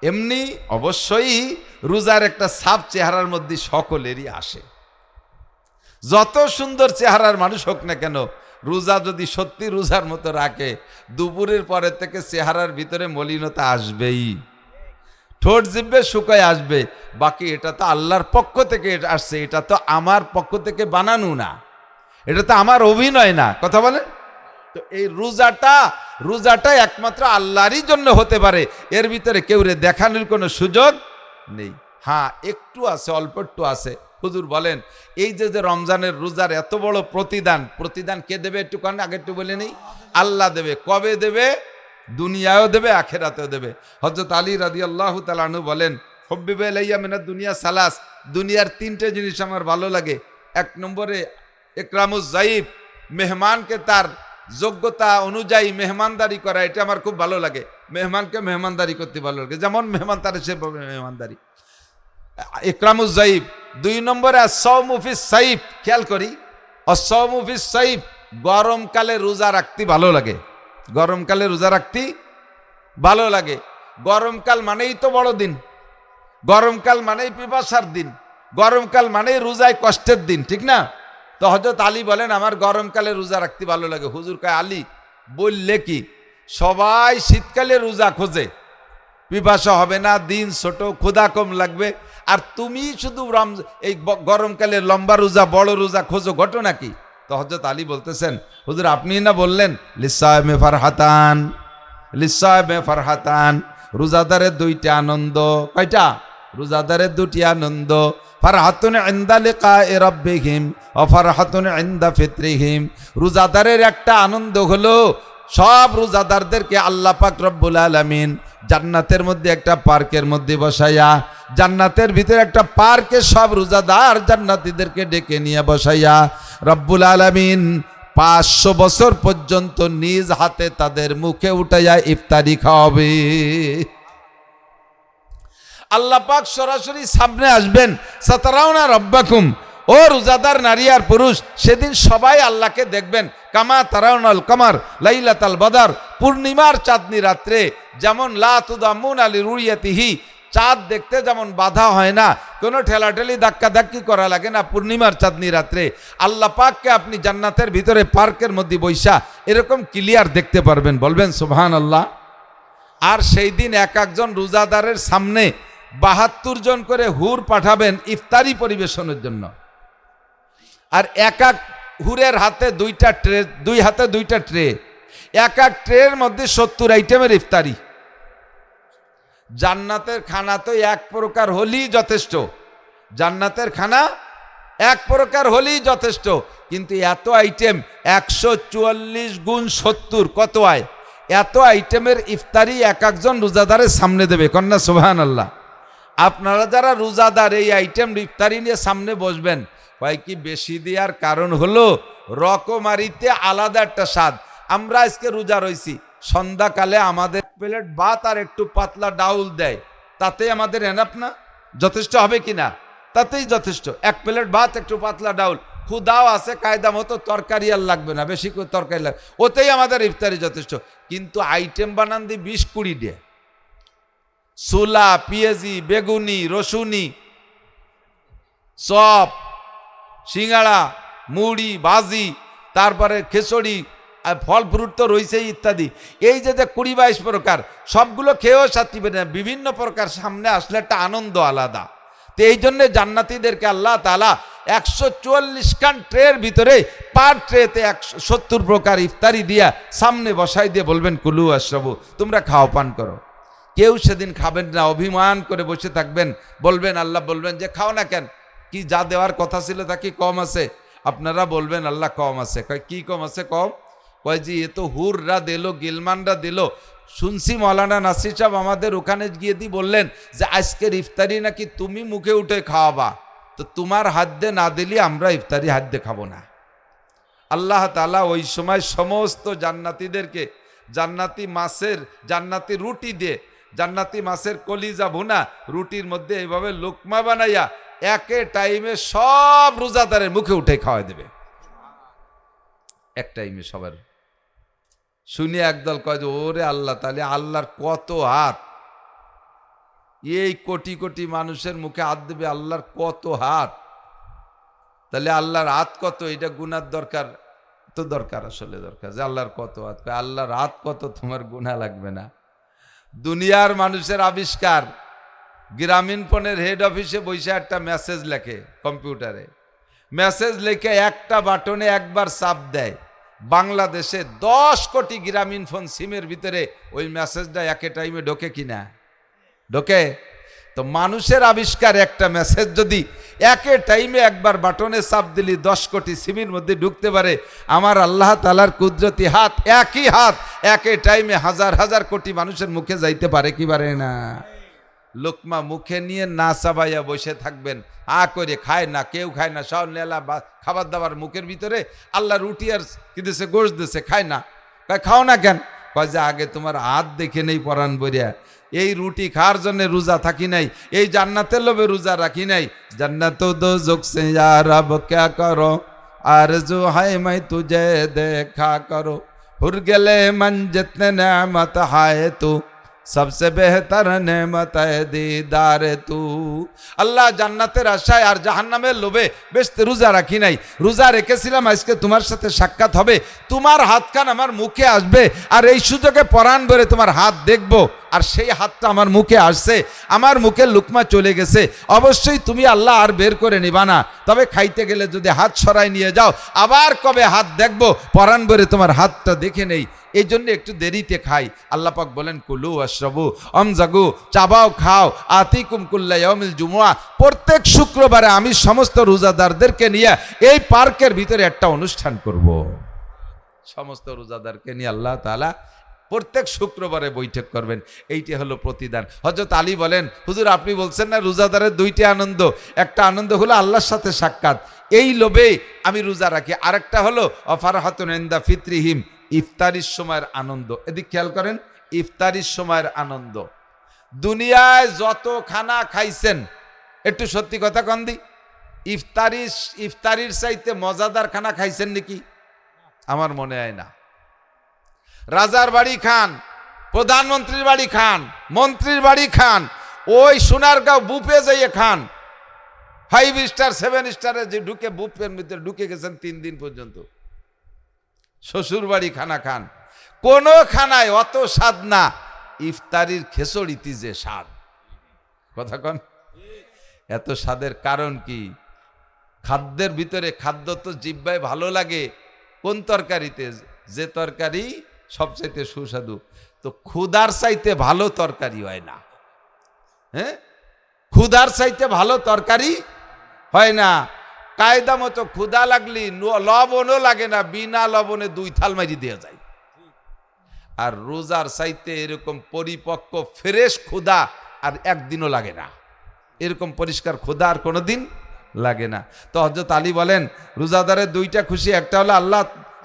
এমনি অবশ্যই রোজার একটা ছাপ চেহারার মধ্যে সকলেরই আসে। যত সুন্দর চেহারার মানুষ হোক না কেন, রোজা যদি সত্যি রোজার মতো রাখে, দুপুরের পরে থেকে চেহারার ভিতরে মলিনতা আসবেই, ঠোঁট জিভে শুকায় আসবে। বাকি এটা তো আল্লাহর পক্ষ থেকে আসছে, এটা তো আমার পক্ষ থেকে বানানো না, এটা তো আমার অভিনয় না। কথা বলেন তো? এই রোজাটা একমাত্র আল্লাহরই জন্য হতে পারে, এর ভিতরে কেউ দেখানোর কোনো সুযোগ নেই। হ্যাঁ, একটু আছে, অল্প একটু আছে। হুজুর বলেন, এই যে রমজানের রোজার এত বড় প্রতিদান কে দেবে? একটু কারণ আগে একটু বলে নেই। আল্লাহ দেবে। কবে দেবে? দুনিয়ায়ও দেবে, আখেরাতেও দেবে। হযরত আলী রাদিয়াল্লাহু তাআলা আনহু বলেন, হুব্বিবা ইলাইয়া মিনাদ দুনিয়া সালাস, দুনিয়ার 3টে জিনিস আমার ভালো লাগে। 1 নম্বরে ইকরামুজ যায়িফ, মেহমানকে তার যোগ্যতা অনুযায়ী মেহমানদারি করা, এটা আমার খুব ভালো লাগে। মেহমানকে মেহমানদারি করতে ভালো লাগে, যেমন মেহমান তার সেভাবে মেহমানদারি। ইকরামুজ যায়িফ, 2 নম্বরে as-সাওমু ফিস সাইফ, খেয়াল করি as-সাওমু ফিস সাইফ, গরমকালে রোজা রাখতে ভালো লাগে। গরমকালে রোজা রাখতে ভালো লাগে। গরমকাল মানেই তো বড় দিন, গরমকাল মানেই পিপাসার দিন, গরমকাল মানেই রোজায় কষ্টের দিন, ঠিক না? তো হযরত আলী বলেন আমার গরমকালে রোজা রাখতে ভালো লাগে। হুজুর কয় আলী বললে কি, সবাই শীতকালে রোজা খোঁজে, পিপাসা হবে না, দিন ছোট, ক্ষুধা কম লাগবে, আর তুমি শুধু এই গরমকালে লম্বা রোজা, বড় রোজা খোঁজো, ঘটনা কি? তো হযরত আলী বলতেছেন হুজুর আপনি না বললেন লিসাইমে ফারহাতান, লিসাইমে ফারহাতান, রোজাদারের 2টি আনন্দ। কয়টা? রোজাদারের 2টি আনন্দ, ফারহাতুন ইনদা লিকায়ে রাব্বিহিম ওয়া ফারহাতুন ইনদা ফিতরিহিম। রোজাদারের একটা আনন্দ হলো সব রোজাদারদেরকে আল্লাহ পাক রব্বুল আলামিন জান্নাতের মধ্যে একটা পার্কের মধ্যে বসাইয়া, জান্নাতের ভিতরে একটা পার্কে সব রোজাদার জান্নাতীদেরকে ডেকে নিয়ে বসাইয়া রব্বুল আলামিন 500 বছর পর্যন্ত নিজ হাতে তাদের মুখে উঠাইয়া ইফতারি খাওয়াবে। আল্লাহ পাক সরাসরি সামনে আসবেন, সাতারাউনা রব্বাকুম, ও রোজাদার নারী আর পুরুষ, সেদিন সবাই আল্লাহকে দেখবেন। কামা তারাউনাল কামার লাইলাতাল বদর, পূর্ণিমার চাঁদনি রাত্রে যেমন লা তুদাম্মুন আলি রুইয়াতিহি, চাঁদ দেখতে যেমন বাধা হয় না, কোনো ঠেলাঠেলি ধাক্কাধাক্কি করা লাগে না, পূর্ণিমার চাঁদনি রাত্রে আল্লাহ পাককে আপনি জান্নাতের ভিতরে পার্কের মধ্যে বৈশা এরকম ক্লিয়ার দেখতে পারবেন। বলবেন সুবহানাল্লাহ। আর সেই দিন এক একজন রোজাদারের সামনে 72 জন করে হুর পাঠাবেন ইফতারি পরিবেশনের জন্য। আর এক এক হুরের হাতে 2টা ট্রে, 2 হাতে 2টা ট্রে, এক এক ট্রের মধ্যে 70 আইটেমের ইফতারি। জান্নাতের খানা তো এক প্রকার হলেই যথেষ্ট, জান্নাতের খানা এক প্রকার হলেই যথেষ্ট, কিন্তু এত আইটেম 144 গুণ 70 কত হয়? এত আইটেমের ইফতারি এক একজন রোজাদারের সামনে দেবে। কন্যা সুবহানাল্লাহ। আপনারা যারা রোজাদার এই আইটেম ইফতারি নিয়ে সামনে বসবেন, হয় কি বেশি দেওয়ার কারণ হলো রকমারিতে আলাদা একটা স্বাদ। আমরা আজকে রোজা রয়েছি, সন্ধ্যাকালে আমাদের প্লেট ভাত আর একটু পাতলা ডাউল দেয়, তাতে আমাদের এনাফ না? যথেষ্ট হবে কি না? তাতেই যথেষ্ট। 1 প্লেট ভাত একটু পাতলা ডাউল, ক্ষুদাও আছে, কায়দা মতো তরকারি আর লাগবে না, বেশি করে তরকারি লাগবে, ওতেই আমাদের ইফতারি যথেষ্ট। কিন্তু আইটেম বানান দিয়ে 20-20 দিয়ে, ছোলা, পেঁয়াজি, বেগুনি, রসুনি, চপ, সিঙ্গাড়া, মুড়ি, ভাজি, তারপরে খিচুড়ি, ফল ফ্রুট তো রয়েছেই ইত্যাদি। এই যে 20-22 প্রকার, সবগুলো খেয়েও সাথে না, বিভিন্ন প্রকার সামনে আসলে একটা আনন্দ আলাদা। তো এই জন্যে জান্নাতীদেরকে আল্লাহ তাআলা 144 খান ট্রের ভিতরে পার ট্রেতে 170 প্রকার ইফতারি দিয়া সামনে বসাই দিয়ে বলবেন কুলু আশরাবু, তোমরা খাও পান করো। কেউ সেদিন খাবেন না, অভিমান করে বসে থাকবেন, বলবেন, আল্লাহ বলবেন যে খাও না কেন, কি যা দেওয়ার কথা ছিল তা কি কম আছে? আপনারা বলবেন আল্লাহ কম আছে। কয় কি কম আছে? কম কয় যে এ তো হুররা দিল, গিলমানরা দিল। শুনছি মৌলানা নাসির সাহেব আমাদের ওখানে গিয়ে দিয়ে বললেন যে আজকের ইফতারি নাকি তুমি মুখে উঠে খাওয়াবা, তো তোমার হাত দিয়ে না দিলে আমরা ইফতারি হাত দিয়ে খাবো না। আল্লাহ তাআলা ওই সময় সমস্ত জান্নাতীদেরকে জান্নাতি মাছের, জান্নাতি রুটি দিয়ে, জান্নাতি মাছের কলিজা ভুনা রুটির মধ্যে এইভাবে লোকমা বানাইয়া একে টাইমে সব রোজাদারের মুখে উঠে খাওয়াই দেবে, এক টাইমে সবার। শুনে একদল কয় যে ওরে আল্লাহ, তাহলে আল্লাহর কত হাত, এই কোটি কোটি মানুষের মুখে হাত দেবে, আল্লাহর কত হাত, তাহলে আল্লাহর হাত কত, এটা গুনার দরকার তো দরকার, আসলে দরকার যে আল্লাহর কত হাত। আল্লাহর হাত কত তোমার গুনাহ লাগবে না। দুনিয়ার মানুষের আবিষ্কার, গ্রামীণ ফোনের হেড অফিসে বসে একটা মেসেজ লেখে কম্পিউটারে, মেসেজ লিখে একটা বাটনে একবার চাপ দেয়, বাংলাদেশে 10 কোটি গ্রামীণ ফোন সিমের ভিতরে ওই মেসেজটা একে টাইমে ঢোকে কিনা? ঢোকে। তো মানুষের আবিষ্কার একটা মেসেজ যদি একে টাইমে একবার বাটনে চাপ দিলি 10 কোটি সিমের মধ্যে ঢুকতে পারে, আমার আল্লাহ তাআলার কুদরতি হাত, একই হাত একে টাইমে হাজার হাজার কোটি মানুষের মুখে যাইতে পারে কি পারে না? লোকমা মুখে নিয়ে না চাবাইয়া বসে থাকবেন, আ করে খায় না, কেউ খায় না, সব নেলা খাবার দাবার মুখের ভিতরে, আল্লাহ রুটি আর কি দিছে, গোশ দিছে, খায় না। কয় খাও না কেন? কয় যে আগে তোমার হাত দেখে নেই পরাণ বরিয়া, এই রুটি খাওয়ার জন্য রোজা থাকি নাই, এই জান্নাতের লোভে রোজা রাখি নাই। জান্নাত দোজখ সে ইয়া রব ক্যা করো, আরজু হায় मैं तुझे देखा करो, हुर गले मन जितने नेमत हाय तू, सबसे बेहतर नेमत है दीदार तू। আল্লাহ জান্নাতের আশায় আর জাহান্নামের লোভে বেশ রোজা রাখি নাই, রোজা রেখেছিলাম আজকে তোমার সাথে সাক্ষাৎ হবে, তোমার হাতখান আমার মুখে আসবে, আর এই সুযোগে পরাণ ভরে তোমার হাত দেখব, আর সেই হাতটা আমার মুখে আসছে, আমার মুখে লুকমা চলে গেছে, অবশ্যই তুমি আল্লাহ আর বের করে নিবা না, তবে খাইতে গেলে যদি হাত সরাই নিয়ে যাও আবার কবে হাত দেখব, পরাণ ভরে তোমার হাতটা দেখে নেই, এই জন্য একটু দেরিতে খাই। আল্লাহ পাক বলেন কুলু আশরাবু আমজাগু, চাবাও খাও, আতিকুম কুল্লা ইয়াউমিল জুমুআ, প্রত্যেক শুক্রবারে আমি সমস্ত রোজাদারদেরকে নিয়ে এই পার্কের ভিতরে একটা অনুষ্ঠান করব। সমস্ত রোজাদারকে নিয়ে আল্লাহ তাআলা প্রত্যেক শুক্রবারে বৈঠক করবেন, এইটি হলো প্রতিদান। হযরত আলী বলেন, হুজুর আপনি বলছেন না রোজাদারের দুইটি আনন্দ, একটা আনন্দ হলো আল্লাহর সাথে সাক্ষাৎ, এই লোভে আমি রোজা রাখি, আরেকটা হলো অফারহাতুন ইনদা ফিতরিহিম, ইফতারির সময়ের আনন্দ। এদিক খেয়াল করেন, ইফতারির সময়ের আনন্দ। দুনিয়ায় যত খানা খাইছেন, একটু সত্যি কথা কন দি, ইফতারির চাইতে মজাদার খানা খাইছেন নাকি? আমার মনে হয় না। রাজার বাড়ি খান, প্রধানমন্ত্রীর বাড়ি খান, মন্ত্রীর বাড়ি খান, ওই সোনারগাঁও বুফে যাইয়ে খান, 5 স্টার 7 স্টারে যে ঢুকে বুফের ভিতরে ঢুকে গেছেন 3 দিন পর্যন্ত, শ্বশুর বাড়ি খানা খান, কোন খানায় অত স্বাদ না, ইফতারির খেচড়িতে যে স্বাদ, কথা কন, এত স্বাদের কারণ কি? খাদ্যের ভিতরে, খাদ্য তো জিহ্বায় ভালো লাগে কোন তরকারিতে? যে তরকারি সবচাইতে সুস্বাদু। তো ক্ষুধার চাইতে ভালো তরকারি হয় না, হ্যাঁ, ক্ষুধার চাইতে ভালো তরকারি হয় না। কায়দা মতো ক্ষুধা লাগলি লবণও লাগে না, বিনা লবণে 2 থাল মারি দেওয়া যায়। আর রোজার চাইতে এরকম পরিপক্ক ফ্রেশ ক্ষুধা আর একদিনও লাগে না, এরকম পরিষ্কার ক্ষুধা আর কোনোদিন লাগে না। তো হযরত আলী বলেন রোজাদারের 2টা খুশি, একটা হলো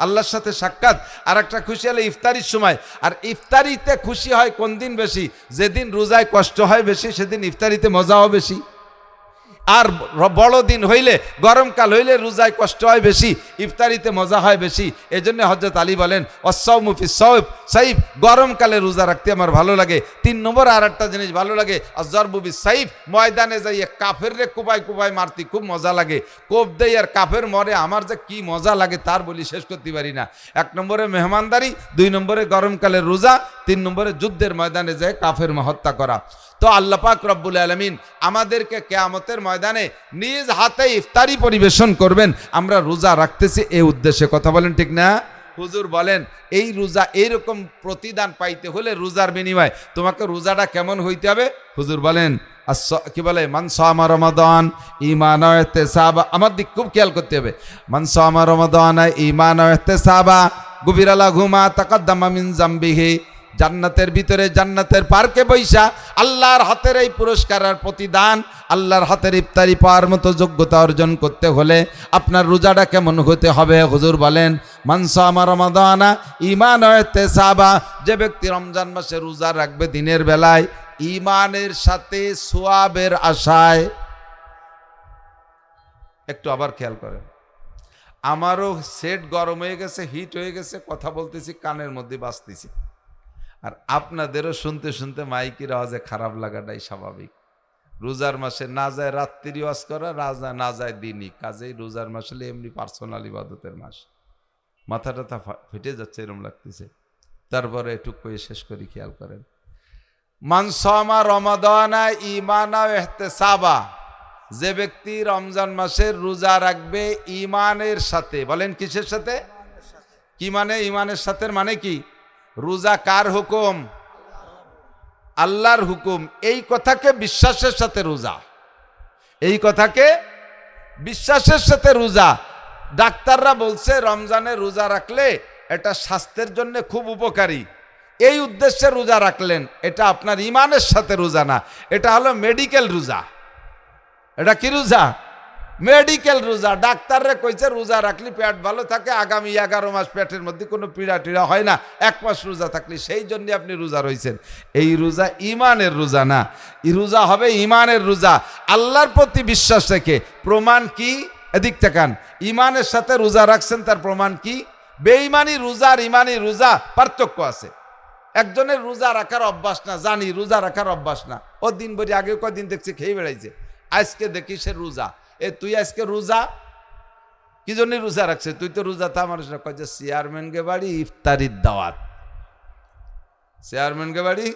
আল্লাহর সাথে সাক্ষাৎ, আর একটা খুশি হলো ইফতারির সময়। আর ইফতারিতে খুশি হয় কোন দিন বেশি? যেদিন রোজায় কষ্ট হয় বেশি, সেদিন ইফতারিতে মজাও বেশি। আর বড় দিন হইলে, গরমকাল হইলে রোজায় কষ্ট হয় বেশি, ইফতারিতে মজা হয় বেশি। এজন্য হযরত আলী বলেন অসাউমু ফিস সাইফ, গরমকালে রোজা রাখতে আমার ভালো লাগে। 3 নম্বর আর একটা জিনিস ভালো লাগে, আযরবু বিস সাইফ, ময়দানে যাইয়ে কাফের রে কুবাই কুবাই মারতে খুব মজা লাগে। কোপ দেই আর কাফের মরে, আমার যে কি মজা লাগে তার বলি শেষ করতে পারি না। 1 নম্বরে মেহমানদারি, 2 নম্বরে গরমকালে রোজা, 3 নম্বরে যুদ্ধের ময়দানে যায় কাফের হত্যা করা। তো আল্লাহ পাক রব্বুল আলামিন আমাদেরকে কিয়ামতের ময়দানে নিজ হাতে ইফতারি পরিবেশন করবেন, আমরা রোজা রাখতেছি এই উদ্দেশ্যে, কথা বলেন ঠিক না? হুজুর বলেন এই রোজা এইরকম প্রতিদান পাইতে হলে রোজার বিনিময় তোমাকে রোজাটা কেমন হইতে হবে? হুজুর বলেন কি বলে, মান সামা রমাদান ঈমান ওয়া ইহতিসাবা, আমার দিক খুব খেয়াল করতে হবে, মান সামা রমাদান ঈমান ওয়া ইহতিসাবা গুফিরা লাহু মা তাকাদ্দামা মিন যামবিহি, জান্নাতের ভিতরে জান্নাতের পার্কে বৈশা আল্লাহর হাতের এই পুরস্কার আর প্রতিদান, আল্লাহর হাতের ইফতারি পাওয়ার মতো যোগ্যতা অর্জন করতে হলে আপনার রোজাটা কেমন হতে হবে? হুজুর বলেন মান সামা রমাদানা ঈমান ওয়া ইহতিসাবা, যে ব্যক্তি রমজান মাসে রোজা রাখবে দিনের বেলায় ঈমানের সাথে সওয়াবের আশায়। একটু আবার খেয়াল করেন, আমারও সেট গরম হয়ে গেছে, হিট হয়ে গেছে, কথা বলতেছি কানের মধ্যে বাজতেছি, আর আপনাদেরও শুনতে শুনতে মাইকের আওয়াজে খারাপ লাগাটাই স্বাভাবিক। রোজার মাসে না যায় রাত্রি ওয়াজ করা, না যায় দিনই, কাজেই রোজার মাস হলে এমনি পার্সোনাল ইবাদতের মাস, মাথা টাথা ফেটে যাচ্ছে এরকম লাগতেছে। তারপরে একটু কয়ে শেষ করি, খেয়াল করেন, মান সামা রমাদানা ঈমানা ওয়া ইহতিসাবা, যে ব্যক্তি রমজান মাসের রোজা রাখবে ঈমানের সাথে, বলেন কিসের সাথে? কি মানে ঈমানের সাথে? মানে কি? রোজা কার হুকুম? আল্লাহর হুকুম। এই কথাকে বিশ্বাসের সাথে রোজা, এই কথাকে বিশ্বাসের সাথে রোজা। ডাক্তাররা বলছে রমজানে রোজা রাখলে এটা স্বাস্থ্যের জন্য খুব উপকারী, এই উদ্দেশ্যে রোজা রাখলেন, এটা আপনার ঈমানের সাথে রোজা না, এটা হলো মেডিকেল রোজা। এটা কি রোজা? মেডিকেল রোজা, ডাক্তাররা কইছে রোজা রাখলে পেট ভালো থাকে, আগামী 11 মাস পেটের মধ্যে কোনো পীড়া টিড়া হয় না, 1 মাস রোজা থাকলে, সেই জন্য আপনি রোজা রয়েছেন। এই রোজা ইমানের রোজা না, এই রোজা হবে ইমানের রোজা, আল্লাহর প্রতি বিশ্বাস রেখে। প্রমাণ কি? এদিক তাকান। ইমানের সাথে রোজা রাখছেন, তার প্রমাণ কি? বেঈমানি রোজা আর ইমানি রোজা পার্থক্য আছে। একজনের রোজা রাখার অভ্যাস না, জানি রোজা রাখার অভ্যাস না, ও দিন ভরি আগে কয়দিন দেখছি খেয়ে বেড়াইছে, আজকে দেখি সে রোজা। তুই আজকে রোজা কি জন্য রোজা রাখছে? তুই তো রোজা থা মানুষ না, কয় যে চেয়ারম্যানকে বাড়ি ইফতারির দাওয়াত, চেয়ারম্যানকে বাড়ি।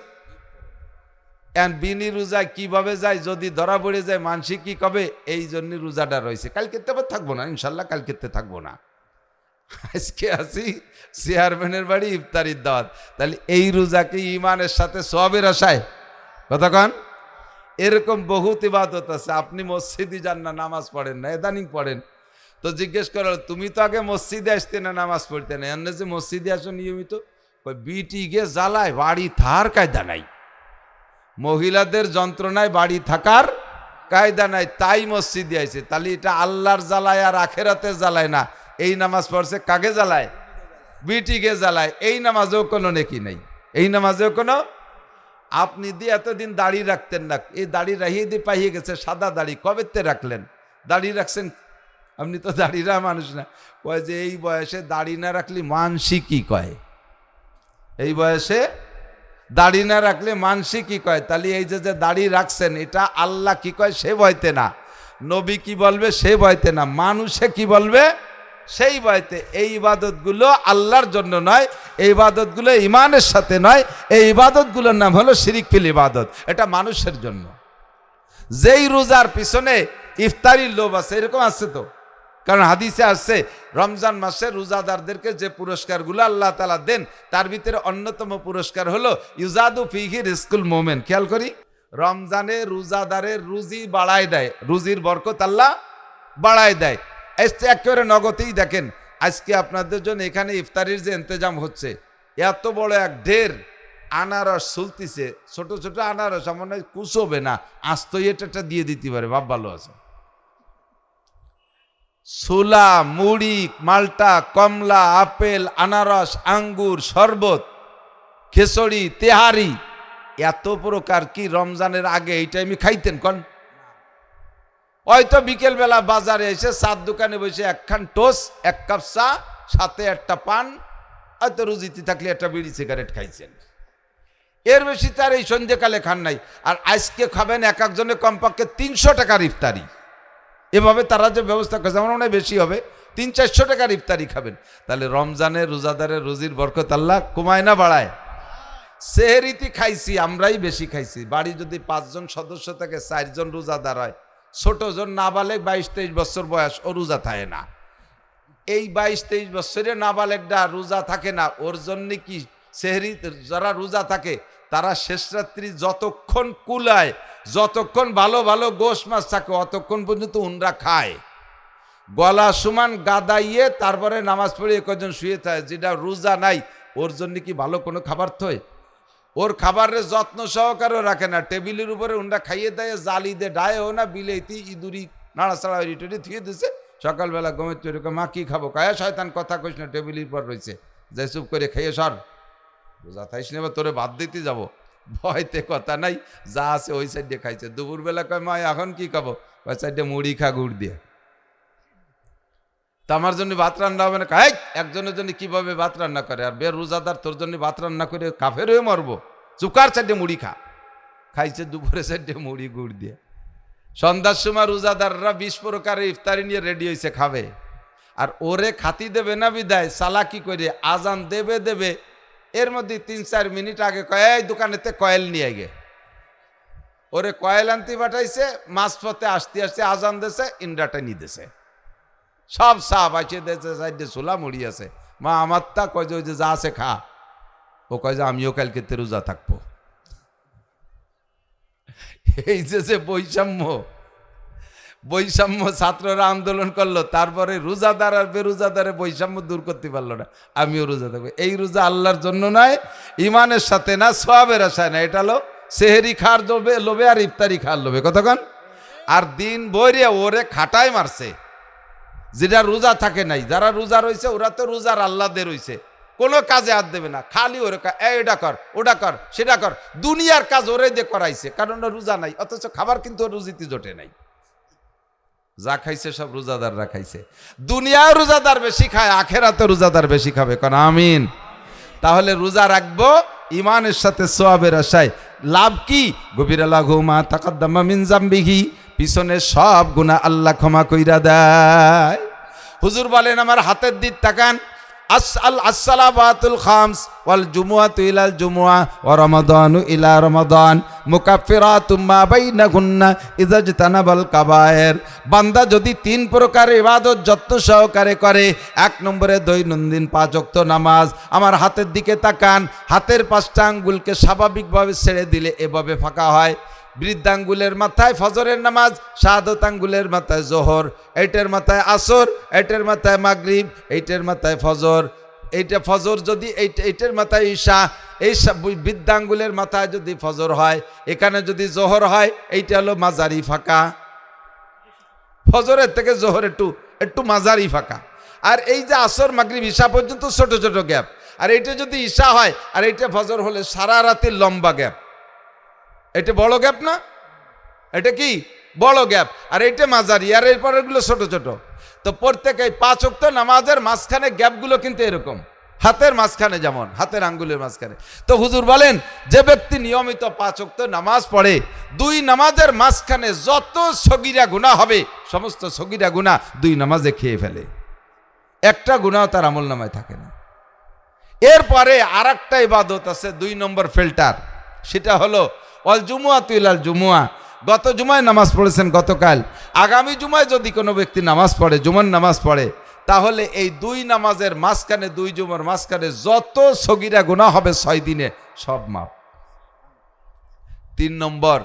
বিনি রোজায় কিভাবে যায়, যদি ধরা পড়ে যায় মানসিক কি কবে, এই জন্য রোজাটা রয়েছে। কালকে তো থাকবো না, ইনশাল্লাহ কালকে থাকবো না, আজকে আছি চেয়ারম্যানের বাড়ি ইফতারির দাওয়াত। তাহলে এই রোজাকে ইমানের সাথে সওয়াবের আশায়, কতক্ষণ? এরকম বহুত ইবাদত আছে। আপনি মসজিদে যান না, নামাজ পড়েন না, ইদানিং পড়েন, তো জিজ্ঞেস করো তুমি তো আগে মসজিদে আসতে না, নামাজ পড়তে না, এমনি যে মসজিদে আসো নিয়মিত, বিটি গে জ্বালায় বাড়ি থার কায়দা নাই, মহিলাদের যন্ত্রণায় বাড়ি থাকার কায়দা নাই, তাই মসজিদে আইছে। তাহলে এটা আল্লাহর জ্বালায় আর আখেরাতে জ্বালায় না। এই নামাজ পড়ছে কাকে জ্বালায়? বিটিকে জ্বালায়। এই নামাজেও কোনো নেকি নেই, এই নামাজেও কোনো। আপনি দিয়ে এতদিন দাড়ি রাখতেন না, এই দাড়ি রাখিয়ে দিয়ে পাইয়ে গেছে সাদা দাড়ি, কবেতে রাখলেন? দাড়ি রাখছেন, আপনি তো দাড়িরা মানুষ না। কয় যে এই বয়সে দাড়ি না রাখলে মানসি কি কয়, এই বয়সে দাড়ি না রাখলে মানসি কি কয়। তাহলে এই যে দাড়ি রাখছেন, এটা আল্লাহ কি কয় সে ভয়তে না, নবী কি বলবে সে ভয়তে না, মানুষে কি বলবে সেই ভয়তে। এই ইবাদতগুলো আল্লাহর জন্য নয়, এই ইবাদতগুলো ইমানের সাথে নয়, এই ইবাদতগুলোর নাম হলো শিরিক ফিল ইবাদত, এটা মানুষের জন্য। যেই রোজার পিছনে ইফতারির লোভ আছে, এরকম আছে তো, কারণ হাদিসে আসছে রমজান মাসে রোজাদারদেরকে যে পুরস্কারগুলো আল্লাহ তাআলা দেন, তার ভিতরে অন্যতম পুরস্কার হলো ইউজাদু ফিহি রিজকুল মুমিন। খেয়াল করি, রমজানে রোজাদারের রুজি বাড়ায় দেয়, রুজির বরকত আল্লাহ বাড়ায় দেয়। একেবারে নগদেই দেখেন, আজকে আপনাদের জন্য এখানে ইফতারির যে ইন্তজাম হচ্ছে, এত বড় এক ঢের আনারস চলতিছে, ছোট ছোট আনারস, আমার নয় কুচোবে না, আস্ত এটা দিয়ে দিতে পারে, ভাব ভালো আছে। ছোলা, মুড়ি, মালটা, কমলা, আপেল, আনারস, আঙ্গুর, শরবত, খেচড়ি, তেহারি, এত প্রকার কি রমজানের আগে এই টাইমে খাইতেন? কন হয়তো বিকেলবেলা বাজারে এসে চার দোকানে বসে একখান টোস্ট, 1 কাপ চা, সাথে একটা পান, হয়তো রুজিতে থাকলে একটা বিড়ি সিগারেট খাইছেন, এর বেশি তার এই সন্ধ্যেকালে খান নাই। আর আজকে খাবেন এক একজনে কমপক্ষে 300 টাকার ইফতারি, এভাবে তারা যে ব্যবস্থা করছে আমার মনে হয় বেশি হবে, 300-400 টাকার ইফতারি খাবেন। তাহলে রমজানের রোজাদারের রুজির বরকত আল্লাহ কমায় না বাড়ায়? সেহরিতে খাইছি আমরাই বেশি খাইছি। বাড়ি যদি 5 জন সদস্য থাকে, 4 জন রোজাদার হয়, ছোট জন নাবালেগ 22-23 বছর বয়স, ও রোজা থাকে না। এই 22-23 বছরে নাবালেগটা রোজা থাকে না, ওর জন্য কি সেহরি, যারা রোজা থাকে তারা শেষ রাত্রি যতক্ষণ কুলায়, যতক্ষণ ভালো ভালো গোশ মাছ থাকে, অতক্ষণ পর্যন্ত উনরা খায়, গলা সমান গাদাইয়ে তারপরে নামাজ পড়ে কজন শুয়ে থাকে। যেটা রোজা নাই, ওর জন্য কি ভালো কোনো খাবার থয়? ওর খাবারের যত্ন সহকারেও রাখে না, টেবিলের উপরে উন্ডা খাইয়ে দেয়, জালি দিয়ে ডায়েও না, বিলেতি ইঁদুরি নাড়াচাড়া রিটুরি থুয়ে দিছে। সকালবেলা গমের তৈরি মা কি খাবো, কায়া শয়তান কথা কইস না, টেবিলের পর রয়েছে, যে চুপ করে খেয়ে সর, রোজা থাইস না, তোরে ভাত দিতে যাবো, ভয়তে কথা নাই, যা আছে ওই সাইডে খাইছে। দুপুরবেলা কয় মা এখন কি খাবো, ওই সাইডে মুড়ি খা গুড় দিয়ে। তা আমার জন্য ভাত রান্না হবে না? কাই একজনের জন্য কিভাবে ভাত রান্না করে, আর বের রোজাদার তোর জন্য ভাত রান্না করে কাফের হয়ে মরবো, চুকার সাইডে মুড়ি খা। খাইছে দুপুরে সাইডে মুড়ি গুড় দিয়ে। সন্ধ্যার সময় রোজাদাররা 20 প্রকারের ইফতারি নিয়ে রেডি হয়েছে খাবে, আর ওরে খাতি দেবে না বিদায় চালাকি করে আজান দেবে দেবে, এর মধ্যে 3-4 মিনিট আগে কয় দোকানেতে কয়েল নিয়ে গে, ওরে কয়েল আনতে পাঠাইছে, মাঝপথে আসতে আসতে আজান দিয়েছে, ইন্ডাটা নিয়ে দিয়েছে, সব সাপ আছে দিয়েছে, সাইডে ছোলা মুড়ি আছে। মা আমার তা কয় যে ওই যে যা আছে খা, ও কয় যে আমিও কালকে রোজা থাকবো। এই যে বৈষম্য ছাত্ররা আন্দোলন করলো, তারপরে রোজাদার আর বেরোজাদারে বৈষম্য দূর করতে পারলো না, আমিও রোজা থাকবো। এই রোজা আল্লাহর জন্য নয়, ইমানের সাথে না, সওয়াবের আশায় না, এটা হলো সেহরি খাওয়ার লোভে আর ইফতারি খাওয়ার লোভে। কতক্ষণ আর দিন বইরে ওরে খাটায় মারছে, যেটা রোজা থাকে নাই। যারা রোজা রয়েছে ওরা তো রোজার আল্লাহদের রয়েছে, কোনো কাজে হাত দেবে না, খালি ওরে এটা কর ওটা কর সেটা কর, দুনিয়ার কাজ ওরে দিয়ে করাইছে, কারণ রোজা নাই। অথচ খাবার কিন্তু রুজিতে জোটে নাই। যা খাইছে সব রোজাদাররা খাইছে। দুনিয়ায় রোজাদার বেশি খায়, আখেরাতে রোজাদার বেশি খাবে, কারণ আমিন। তাহলে রোজা রাখবো ইমানের সাথে সোয়াবের আশায়। লাভ কি? গভীরা লাঘু মা তাকাদ্দামা মিন জামবিহি, পিছনে সব গুনাহ আল্লাহ ক্ষমা কইরা দেয়। হুজুর বলেন আমার হাতের দিক তাকান, আসসালাবাতুল খামস ওয়াল জুমুআতু ইলাল জুমুআ ওয়া রমাদানু ইলা রমাদান মুকাফফিরাতুম মা বাইনাহুন্না ইযা ইজতানাবাল কাবায়ের। বান্দা যদি 3 প্রকার ইবাদত যত্ন সহকারে করে, 1 নম্বরে দৈনন্দিন 5 ওয়াক্ত নামাজ। আমার হাতের দিকে তাকান, হাতের 5টা আঙ্গুলকে স্বাভাবিকভাবে ছেড়ে দিলে এভাবে ফাঁকা হয়। বৃদ্ধাঙ্গুলের মাথায় ফজরের নামাজ, শাহাদত আঙ্গুলের মাথায় জোহর, এইটার মাথায় আসর, এইটার মাথায় মাগরিব, এইটার মাথায় ফজর, এইটা ফজর যদি এইটার মাথায় ঈশা, এই বৃদ্ধাঙ্গুলের মাথায় যদি ফজর হয়, এখানে যদি জোহর হয়, এইটা হলো মাঝারি ফাঁকা। ফজরের থেকে জোহর একটু মাঝারি ফাঁকা। আর এই যে আসর মাগরিব ঈশা পর্যন্ত ছোট ছোট গ্যাপ। আর এইটা যদি ঈশা হয় আর এইটা ফজর হলে সারা রাতের লম্বা গ্যাপ। এটা বড় গ্যাপ না? এটা কি বড় গ্যাপ? আর এইটা মাঝারি, আর এরপরের গুলো ছোট ছোট। তো প্রত্যেক 5 ওয়াক্ত নামাজের মাঝখানে গ্যাপগুলো কিন্তু এরকম, হাতের মাঝখানে, যেমন হাতের আঙ্গুলের মাঝখানে। তো হুজুর বলেন যে ব্যক্তি নিয়মিত 5 ওয়াক্ত নামাজ পড়ে, 2 নামাজের মাঝখানে যত সগীরা গুনাহ হবে সমস্ত সগীরা গুনাহ 2 নামাজে খেয়ে ফেলে, একটা গুনাহ তার আমলনামায় থাকে না। এরপরে আরেকটা ইবাদত আছে 2 নম্বর ফিল্টার, সেটা হলো ওয়াল জুমুআতু ইলাল জুমুআ। গত জুমায় নামাজ পড়েছেন গতকাল, আগামী জুমায় যদি কোনো ব্যক্তি নামাজ পড়ে, জুমার নামাজ পড়ে, তাহলে এই 2 নামাজের মাঝখানে, 2 জুমার মাঝখানে যত সগীরা গুনাহ হবে 6 দিনে সব মাপ। 3 নম্বর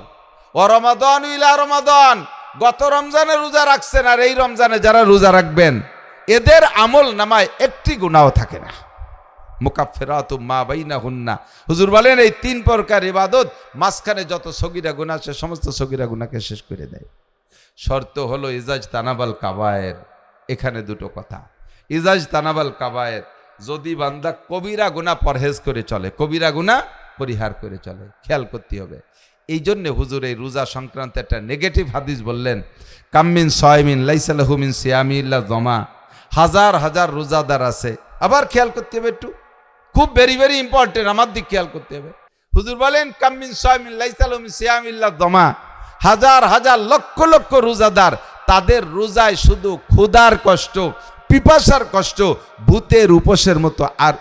ও রমাদান ইলা রমাদান। গত রমজানে রোজা রাখছেন আর এই রমজানে যারা রোজা রাখবেন, এদের আমল নামায় একটি গুনাহ থাকে না। মুকাফফিরাতুম মা বাইনাহুন্না। হুজুর বলেন এই 3 প্রকার ইবাদত মাঝখানে যত সগীরা গুনাহ আছে সমস্ত সগীরা গুনাহকে শেষ করে দেয়। শর্ত হলো ইজাজ তানাবাল কাবায়ের। এখানে 2টো কথা। ইজাজ তানাবাল কাবায়ের, যদি বান্দা কবিরা গুনাহ পরহেজ করে চলে, কবিরা গুনাহ পরিহার করে চলে, খেয়াল করতে হবে। এই জন্য হুজুর এই রোজা সংক্রান্ত একটা নেগেটিভ হাদিস বললেন, কাম্মিন সায়মিন লাইসা লাহু মিন সিয়ামি ইল্লা যমা। হাজার হাজার রোজাদার আছে, আবার খেয়াল করতে হবে, একটু খুব ভেরি ভেরি ইম্পর্টেন্ট, আমার দিক খেয়াল করতে হবে। হুজুর বলেন কাম্মিন সায়মিন লাইসা লাহু মিন সিয়ামি ইল্লা যমা। হাজার হাজার লক্ষ লক্ষ রোজাদার, তাদের রোজায় শুধু ক্ষুধার কষ্ট, পিপাসার কষ্ট, ভূতের উপোসের মতো, আর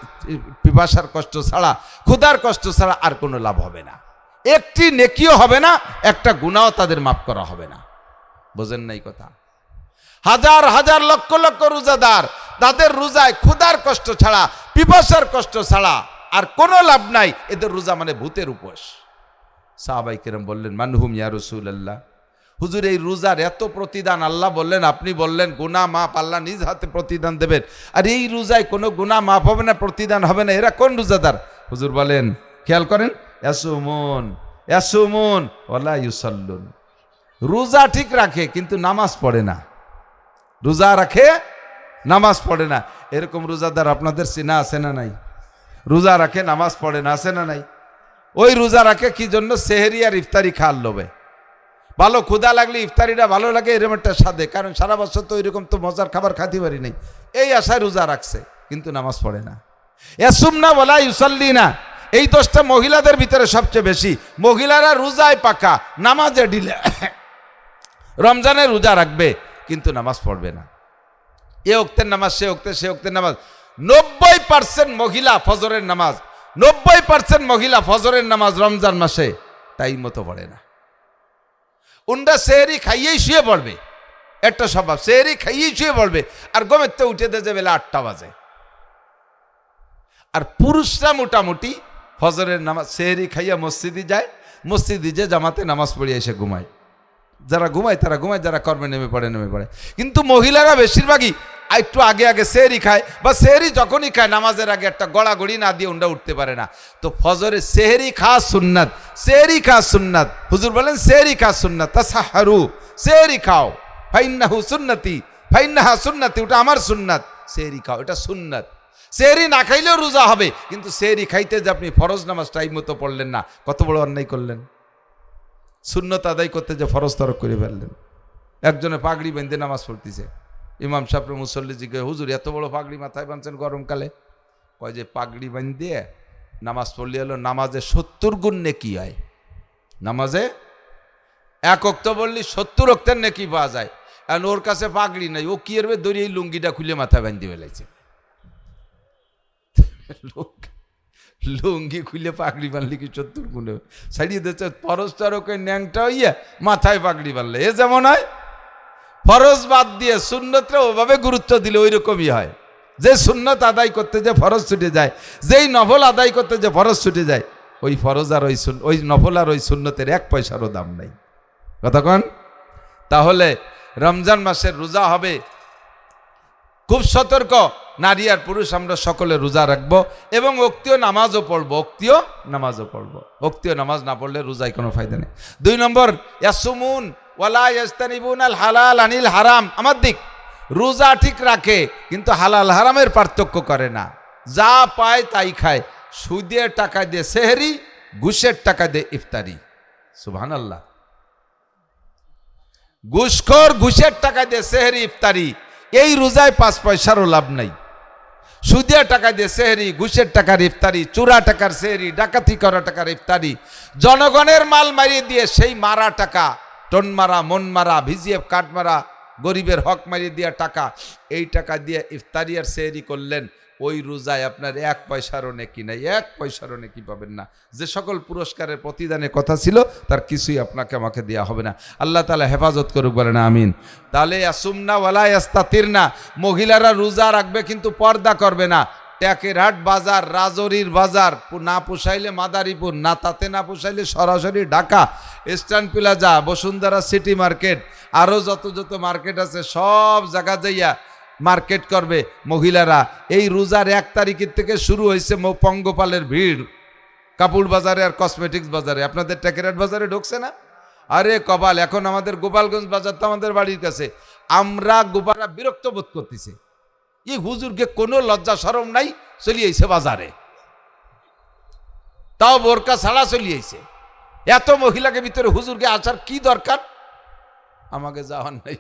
পিপাসার কষ্ট ছাড়া, ক্ষুধার কষ্ট ছাড়া আর কোনো লাভ হবে না। একটি নেকিও হবে না, একটা গুনাহ তাদের মাফ করা হবে না। বোঝেন নাই কথা? হাজার হাজার লক্ষ লক্ষ রোজাদার, তাদের রোজায় ক্ষুধার কষ্ট ছাড়া, পিপাসার কষ্ট ছাড়া আর কোনো লাভ নাই। এদের রোজা মানে ভূতের উপোস। সাহাবায়ে কেরাম বললেন মানহুম ইয়া রাসূলুল্লাহ। হুজুর এই রোজার এত প্রতিদান, আল্লাহ বললেন, আপনি বললেন গুনাহ মাফ, আল্লাহ নিজ হাতে প্রতিদান দেবেন, আর এই রোজায় কোনো গুনাহ মাফ হবে না, প্রতিদান হবে না, এরা কোন রোজাদার? হুজুর বলেন, খেয়াল করেন, ইয়াসুমুন ইয়াসুমুন ওয়ালা ইউসাল্লুন। রোজা ঠিক রাখে কিন্তু নামাজ পড়ে না, রোজা রাখে নামাজ পড়ে না। এরকম রোজাদার আপনাদের চেনা আছে না নাই? রোজা রাখে নামাজ পড়ে না, আছে না নাই? ওই রোজা রাখে কি জন্য? সেহরি আর ইফতারি খাওয়ার লোভে। ভালো ক্ষুধা লাগলে ইফতারিটা ভালো লাগে এরকম একটা স্বাদে, কারণ সারা বছর তো এরকম তো মজার খাবার খাতে পারি নাই, এই আশায় রোজা রাখছে কিন্তু নামাজ পড়ে না। ইয়াসুমনা ওয়ালা ইউসাল্লিনা, এই দোষটা মহিলাদের ভিতরে সবচেয়ে বেশি। মহিলারা রোজায় পাকা, নামাজে ঢিলে। রমজানে রোজা রাখবে কিন্তু নামাজ পড়বে না, এ ওক্তের নামাজ সে ওক্তে, সে ওক্তের নামাজ। 90% মহিলা ফজরের নামাজ, 90% মহিলা ফজরের নামাজ রমজান মাসে টাইম মতো পড়ে না। উন্ডা সেহরি খাইয়েই শুয়ে পড়বে, একটা স্বভাব, সেহরি খাইয়েই শুয়ে পড়বে, আর গমের তো উঠে দেবে বেলা 8টা বাজে। আর পুরুষরা মোটামুটি ফজরের নামাজ সেহরি খাইয়া মসজিদে যায়, মসজিদে যে জামাতে নামাজ পড়িয়ে এসে ঘুমায়। যারা ঘুমায় তারা ঘুমায়, যারা কর্মে নেমে পড়ে নেমে পড়ে। কিন্তু মহিলারা বেশিরভাগই একটু আগে আগে সেহরি খায়, বা সেহরি যখনই খায় নামাজের আগে একটা গড়াগড়ি না দিয়ে উন্ডা উঠতে পারে না। তো ফজরে সেহরি খাওয়া সুন্নাত, সেহরি খাওয়া সুন্নাত। হুজুর বলেন সেহরি খাওয়া সুন্নাত, তাসাহারু, সেহরি খাও, ফাইন্নাহু সুন্নতি, ফাইন্নাহা সুন্নতি, ওটা আমার সুন্নাত, সেহরি খাও, এটা সুন্নাত। সেহরি না খাইলেও রোজা হবে, কিন্তু সেহরি খাইতে যে আপনি ফরজ নামাজ টাইম মতো পড়লেন না, কত বড় অন্যায় করলেন। সুন্নত আদায় করতে যে ফরজ তরক করে ফেললেন। একজনে পাগড়ি বেঁধে নামাজ পড়তেছে, ইমাম সাহেব মুসল্লি জিজ্ঞেস, হুজুর এত বড় পাগড়ি মাথায় বাঁধছেন গরমকালে? কয় যে পাগড়ি বাঁধে নামাজ পড়লে হলো নামাজে 70 গুণ নেকি হয়। নামাজে 1 ওয়াক্ত বললি 70 ওয়াক্তের নেকি পাওয়া যায়। আর ওর কাছে পাগড়ি নাই, ও কি এরবে দড়ি এই লুঙ্গিটা খুলে মাথায় বাঁধতে ফেলেছে। লুঙ্গি খুলে পাগড়ি বাঁধলি কি 70 গুণে ছাড়িয়ে দিচ্ছে? ফরজ তরকের ন্যাংটা হইয়া মাথায় পাগড়ি বাঁধলে এ যেমন হয়। ফরজ বাদ দিয়ে সুন্নতটা ওভাবে গুরুত্ব দিলে ওই রকমই হয়। যে সুন্নত আদায় করতে যে ফরজ ছুটে যায়, যেই নফল আদায় করতে যে ফরজ ছুটে যায়, ওই ফরজ আর ওই নফল আর ওই সুন্নতের 1 পয়সারও দাম নাই। কতক্ষণ? তাহলে রমজান মাসের রোজা হবে, খুব সতর্ক, নারী আর পুরুষ আমরা সকলে রোজা রাখবো এবং ওক্তীয় নামাজও পড়বো, ওক্তীয় নামাজও পড়বো। ওক্তীয় নামাজ না পড়লে রোজায় কোনো ফায়দা নেই। 2 নম্বর, ইয়াসুমুন ওয়ালা ইয়াস্তানিবুন আল হালাল আনিল হারাম। আমার দিক রোজা ঠিক রাখে, কিন্তু হালাল হারামের পার্থক্য করে না, যা পায় তাই খায়। সুদের টাকা দিয়ে সেহরি, ঘুষের টাকা দিয়ে ইফতারি। সুবহানাল্লাহ। ঘুষখোর ঘুষের টাকা দিয়ে সেহরি ইফতারি, এই রোজায় 5 পয়সারও লাভ নাই। সুদের টাকা দিয়ে সেহরি, ঘুষের টাকার ইফতারি, চুরা টাকার সেহরি, ডাকাতি করা টাকার ইফতারি, জনগণের মাল মারিয়ে দিয়ে সেই মারা টাকা, টন মারা, মন মারা, ভিজিএফ কাঠ মারা, গরিবের হক মারিয়ে দেওয়া টাকা, এই টাকা দিয়ে ইফতারি আর সেহরি করলেন, ওই রোজায় আপনার 1 পয়সারও নেকি নাই, 1 পয়সারও নেকি পাবেন না। যে সকল পুরস্কারের প্রতিদানের কথা ছিল তার কিছুই আপনাকে আমাকে দেওয়া হবে না। আল্লাহ তাআলা হেফাজত করুক, বলেন আমিন। তাহলে আসুমনা ওয়ালা ইয়াস্তাতিরনা, মহিলারা রোজা রাখবে কিন্তু পর্দা করবে না। ট্যাকেরহাট বাজার, রাজৌরির বাজার, না পোষাইলে মাদারীপুর, না তাতে না পোষাইলে সরাসরি Dhaka, eastern plaza, Bashundhara city market, আরও যত যত মার্কেট আছে সব জায়গা যাইয়া মার্কেট করবে মহিলারা। এই রোজার 1 তারিখের থেকে শুরু হয়েছে পঙ্গপালের ভিড় কাপড় বাজারে আর কসমেটিক্স বাজারে। আপনাদের ট্যাকেরহাট বাজারে ঢুকছে না? আরে কপাল, এখন আমাদের গোপালগঞ্জ বাজার তো আমাদের বাড়ির কাছে। আমরা গোপালরা বিরক্ত বোধ করতেছি, এই হুজুরকে কোনো লজ্জা শরম নাই, চলিয়েছে বাজারে, তাও বোরকা ছাড়া চলিয়েছে। এত মহিলাকে ভিতরে হুজুরকে আসার কি দরকার? আমাকে যাওয়ার নাই।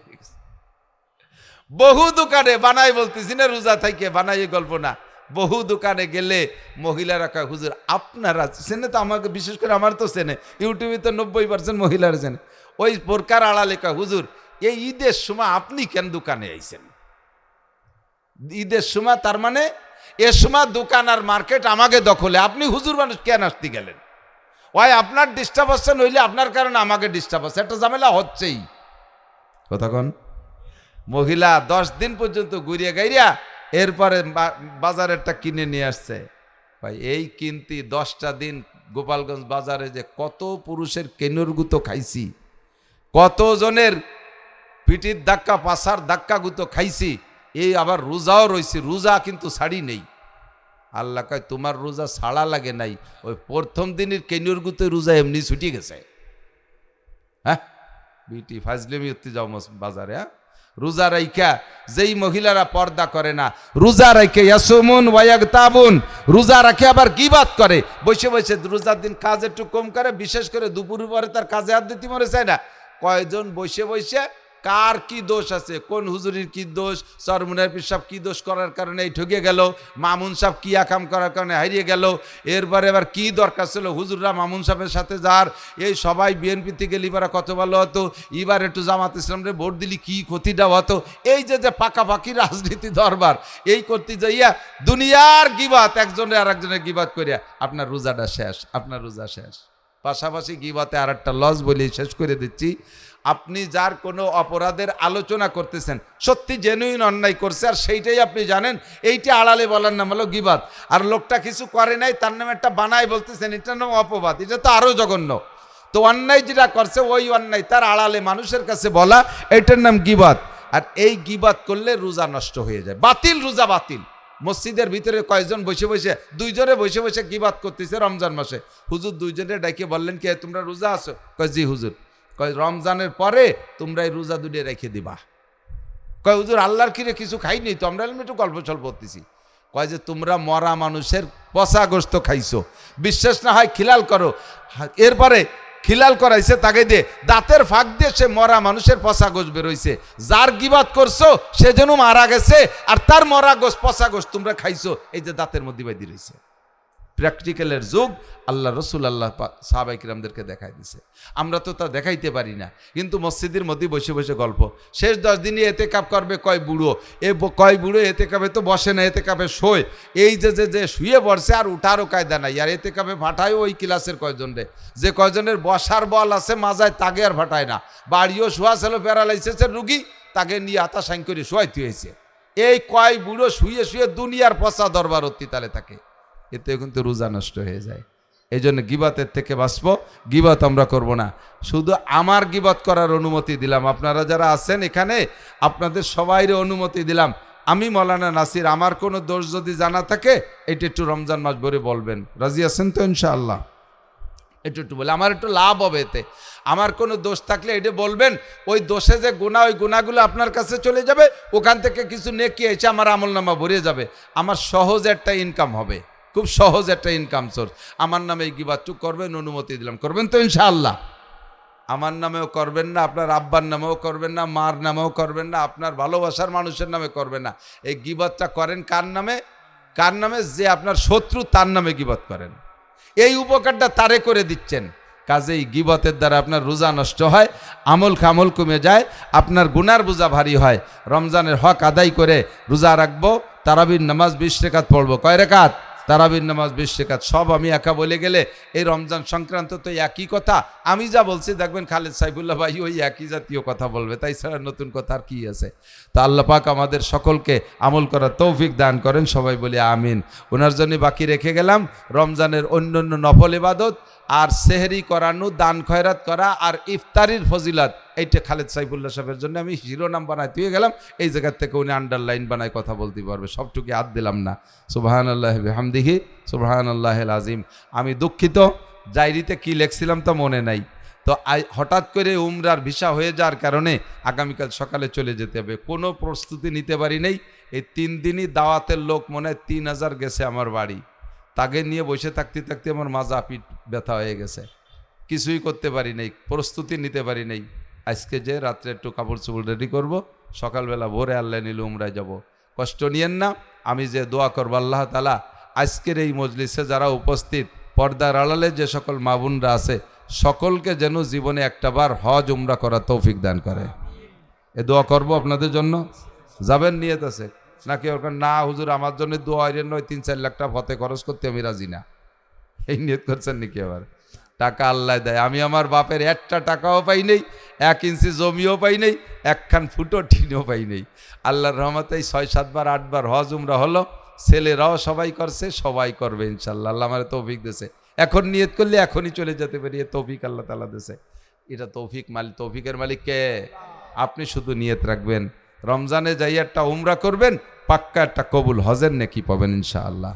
বহু দোকানে বানাই, বলতেছি না রোজা থেকে বানাই গল্প না, বহু দোকানে গেলে মহিলারা কয়, হুজুর আপনারা চেনে তো আমাকে, বিশেষ করে আমার তো চেনে, ইউটিউবে তো 90% মহিলারা চেনে। ওই বোরকার আড়ালে কয়, হুজুর এই ঈদের সময় আপনি কেন দোকানে আইছেন? ঈদের সময়, তার মানে এ সময় দোকান আর মার্কেট আমাকে দখলে, আপনি হুজুর মানুষ কেন আসতে গেলেন? ওই আপনার ডিস্টার্ব হচ্ছে, নইলে আপনার কারণে আমাকে ডিস্টার্ব হচ্ছে, একটা ঝামেলা হচ্ছেই। কতক্ষণ? মহিলা 10 দিন পর্যন্ত ঘুরিয়ে গাইরিয়া এরপরে বাজারেরটা কিনে নিয়ে আসছে। ভাই এই কিনতি 10টা দিন গোপালগঞ্জ বাজারে যে কত পুরুষের কেনুরগুতো খাইছি, কত জনের পিঠির ধাক্কা, পাশার ধাক্কা গুতো খাইছি, এই আবার রোজাও রয়েছে, রোজা কিন্তু ছাড়ি নেই। আল্লাহ কয় তোমার রোজা ছাড়া লাগে নাই, ওই প্রথম দিনের কেনুরগুতো রোজা এমনি ছুটি গেছে। হ্যাঁ বিটি ফাজলেমি উঠতে যাও বাজারে। হ্যাঁ, রোজা রাইখা যেই মহিলারা পর্দা করে না, রোজা রাইখে ইয়াসুমুন ওয়ায়াগতাবুন, রোজা রাখে আবার গীবাত করে, বসে বসে রোজার দিন কাজ একটু কম করে, বিশেষ করে দুপুর পরে তার কাজে হাত দিতে মনে চায় না। কয়জন বসে বসে কার কি দোষ আছে, কোন হুজুরির কি দোষ, চরমুনার পীর সাহেব কি দোষ করার কারণে এই ঠকে গেল, মামুন সাহেব কি আকাম করার কারণে হারিয়ে গেল, এরপরে এবার কি দরকার ছিল হুজুররা মামুন সাহেবের সাথে যার, এই সবাই বিএনপি থেকে লিবারা কত ভালো হতো, এবার একটু জামাত ইসলামরে ভোট দিলি কি ক্ষতিটা হতো। এই যে যে পাকাপাকি রাজনীতি দরবার, এই করতে যাইয়া দুনিয়ার গিবাত, একজনের আর একজনের গিবাত করিয়া আপনার রোজাটা শেষ, আপনার রোজা শেষ। পাশাপাশি গিবাতে আর একটা লস বলে শেষ করে দিচ্ছি, আপনি যার কোনো অপরাধের আলোচনা করতেছেন, সত্যি জেনুইন অন্যায় করছে আর সেইটাই আপনি জানেন, এইটা আড়ালে বলার নাম হলো গীবাত। আর লোকটা কিছু করে নাই, তার নামে একটা বানায় বলতেছেন, এটার নাম অপবাদ, এটা তো আরো জঘন্য। তো অন্যায় যেটা করছে ওই অন্যায় তার আড়ালে মানুষের কাছে বলা, এটার নাম গীবাত। আর এই গিবাত করলে রোজা নষ্ট হয়ে যায়, বাতিল, রোজা বাতিল। মসজিদের ভিতরে কয়েকজন বসে বসে, দুইজনে বসে বসে গিবাত করতেছে রমজান মাসে। হুজুর দুইজনে ডাকে বললেন, কে তোমরা রোজা আছো? কয় জি হুজুর। কয় রমজানের পরে তোমরা এই রোজা দুটো রেখে দিবা। কয় হুজুর আল্লাহর কিরে কিছু খাইনি তো, আমরা একটু গল্প সল্প করতেছি। কয় যে তোমরা মরা মানুষের পচা গোস্ত খাইছো, বিশ্বাস না হয় খিলাল করো। এরপরে খিলাল করাইছে তাকে দিয়ে, দাঁতের ফাঁক দিয়ে সে মরা মানুষের পচা গোস্ত বেরোইছে। যার গিবাত করছো সে যেন মারা গেছে, আর তার মরা গোস্ত, পচা গোস্ত তোমরা খাইছো, এই যে দাঁতের মধ্যে বাইদি রয়েছে। প্র্যাকটিক্যালের যুগ, আল্লাহ রসুল আল্লাহ সাহাবায়ে কিরামদেরকে দেখাই দিছে। আমরা তো তা দেখাইতে পারি না, কিন্তু মসজিদের মধ্যে বসে বসে গল্প। শেষ 10 দিনই এতেকাপ করবে কয় বুড়ো, কয় বুড়ো এতেকাপে তো বসে না, এতেকাপে শোয়। এই যে শুয়ে পড়ছে আর উঠারও কায়দা নাই। আর এতেকাপে ভাটায় ওই ক্লাসের কয়জন রে, যে কয়জনের বসার বল আছে মাজায়, তাকে আর ভাটায় না। বাড়িও শোয়া ছিল, প্যারালাইসিসের রুগী, তাকে নিয়ে আতা সাইন করে শোয়াইতে হয়েছে। এই কয় বুড়ো শুয়ে শুয়ে দুনিয়ার পচা দরবার অত্যাচারে থাকে, এতে কিন্তু রোজা নষ্ট হয়ে যায়। এই জন্য গিবাতের থেকে বাঁচবো, গিবাত আমরা করব না। শুধু আমার গিবাত করার অনুমতি দিলাম, আপনারা যারা আছেন এখানে আপনাদের সবাইরে অনুমতি দিলাম। আমি মৌলানা নাসির, আমার কোনো দোষ যদি জানা থাকে এটা একটু রমজান মাস ভরে বলবেন। রাজি আছেন তো ইনশাআল্লাহ? একটু বলে আমার একটু লাভ হবে এতে। আমার কোনো দোষ থাকলে এটা বলবেন, ওই দোষে যে গুনাহ, ওই গুনাহগুলো আপনার কাছে চলে যাবে, ওখান থেকে কিছু নেকি এসে আমার আমলনামা ভরে যাবে। আমার সহজ একটা ইনকাম হবে, খুব সহজ একটা ইনকাম সোর্স। আমার নামে এই গিবাতটুক করবেন, অনুমতি দিলাম। করবেন তো ইনশাআল্লাহ? আমার নামেও করবেন না, আপনার আব্বার নামেও করবেন না, মার নামেও করবেন না, আপনার ভালোবাসার মানুষের নামে করবেন না। এই গিবাতটা করেন কার নামে? কার নামে? যে আপনার শত্রু, তার নামে গিবাত করেন। এই উপকারটা তারে করে দিচ্ছেন। কাজেই গিবতের দ্বারা আপনার রোজা নষ্ট হয়, আমল খামল কমে যায়, আপনার গুনার বোঝা ভারী হয়। রমজানের হক আদায় করে রোজা রাখবো, তারাবির নামাজ 20 রাকাত পড়বো। কয় রাকাত? তারাবির নামাজ 20 রাকাত। সব আমি একা বলে গেলে এই রমজান সংক্রান্ত তো একই কথা। আমি যা বলছি দেখবেন খালেদ সাইফুল্লাহ ভাই ওই একই জাতীয় কথা বলবে, তাই ছাড়া নতুন কথা আর কি আছে? তা আল্লাহ পাক আমাদের সকলকে আমল করার তৌফিক দান করেন, সবাই বলি আমিন। ওনার জন্য বাকি রেখে গেলাম রমজানের অন্যান্য নফল ইবাদত, আর সেহরি করানো, দান খয়রাত করা, আর ইফতারির ফজিলত। এইটা খালেদ সাইফুল্লাহ সাহেবের জন্য আমি শিরোনাম বানাই তুই গেলাম, এই জায়গার থেকে উনি আন্ডারলাইন বানায় কথা বলতে পারবে, সবটুকু হাত দিলাম না। সুবহানাল্লাহি ওয়া বিহামদিহি সুবহানাল্লাহিল আযীম। আমি দুঃখিত, ডায়েরিতে কি লিখছিলাম তো মনে নাই। তো হঠাৎ করে উমরার ভিসা হয়ে যাওয়ার কারণে আগামীকাল সকালে চলে যেতে হবে, কোনো প্রস্তুতি নিতে পারি নাই। এই 3 দিনই দাওয়াতের লোক মনে হয় 3000 গেছে আমার বাড়ি, তাকে নিয়ে বসে থাকতে থাকতে আমার মাজা পিঠ ব্যথা হয়ে গেছে, কিছুই করতে পারি নাই, প্রস্তুতি নিতে পারি নাই। আজকে যে রাত্রে একটু কাপড় চোপড় রেডি করব, সকালবেলা ভোরে আল্লাহ নিলে উমরায় যাব। কষ্ট নিয়েন না, আমি যে দোয়া করবো আল্লাহ তাআলা আজকের এই মজলিসে যারা উপস্থিত, পর্দার আড়ালে যে সকল মা বোনরা আছে, সকলকে যেন জীবনে একটাবার হজ উমরা করার তৌফিক দান করে। এ দোয়া করব আপনাদের জন্য। যাবেন? নিয়ত আছে নাকি? ওরকম না হুজুর আমার জন্য দোয়া নয়, 3-4 লাখ টাকা ফতে খরচ করতে আমি রাজি না, এই নিয়ত করছেন নাকি? আবার টাকা আল্লাহ দেয়, আমি আমার বাপের একটা টাকাও পাই নেই, 1 ইঞ্চি জমিও পাই নেই, একখান ফুটো টিনও পাই নেই। আল্লাহর রহমতে 6-7 বার 8 বার হজ উমরা হলো, ছেলেরাও সবাই করছে, সবাই করবে ইনশাল্লাহ। আল্লাহ আমার তৌফিক দিয়েছে, এখন নিয়ত করলে এখনই চলে যেতে পারি, এ তৌফিক আল্লাহ তাআলা দিয়েছে। এটা তৌফিকের মালিক কে? আপনি শুধু নিয়ত রাখবেন, রমজানে যাই একটা উমরা করবেন, পাক্কা একটা কবুল হজের নেকি পাবেন ইনশাআল্লাহ।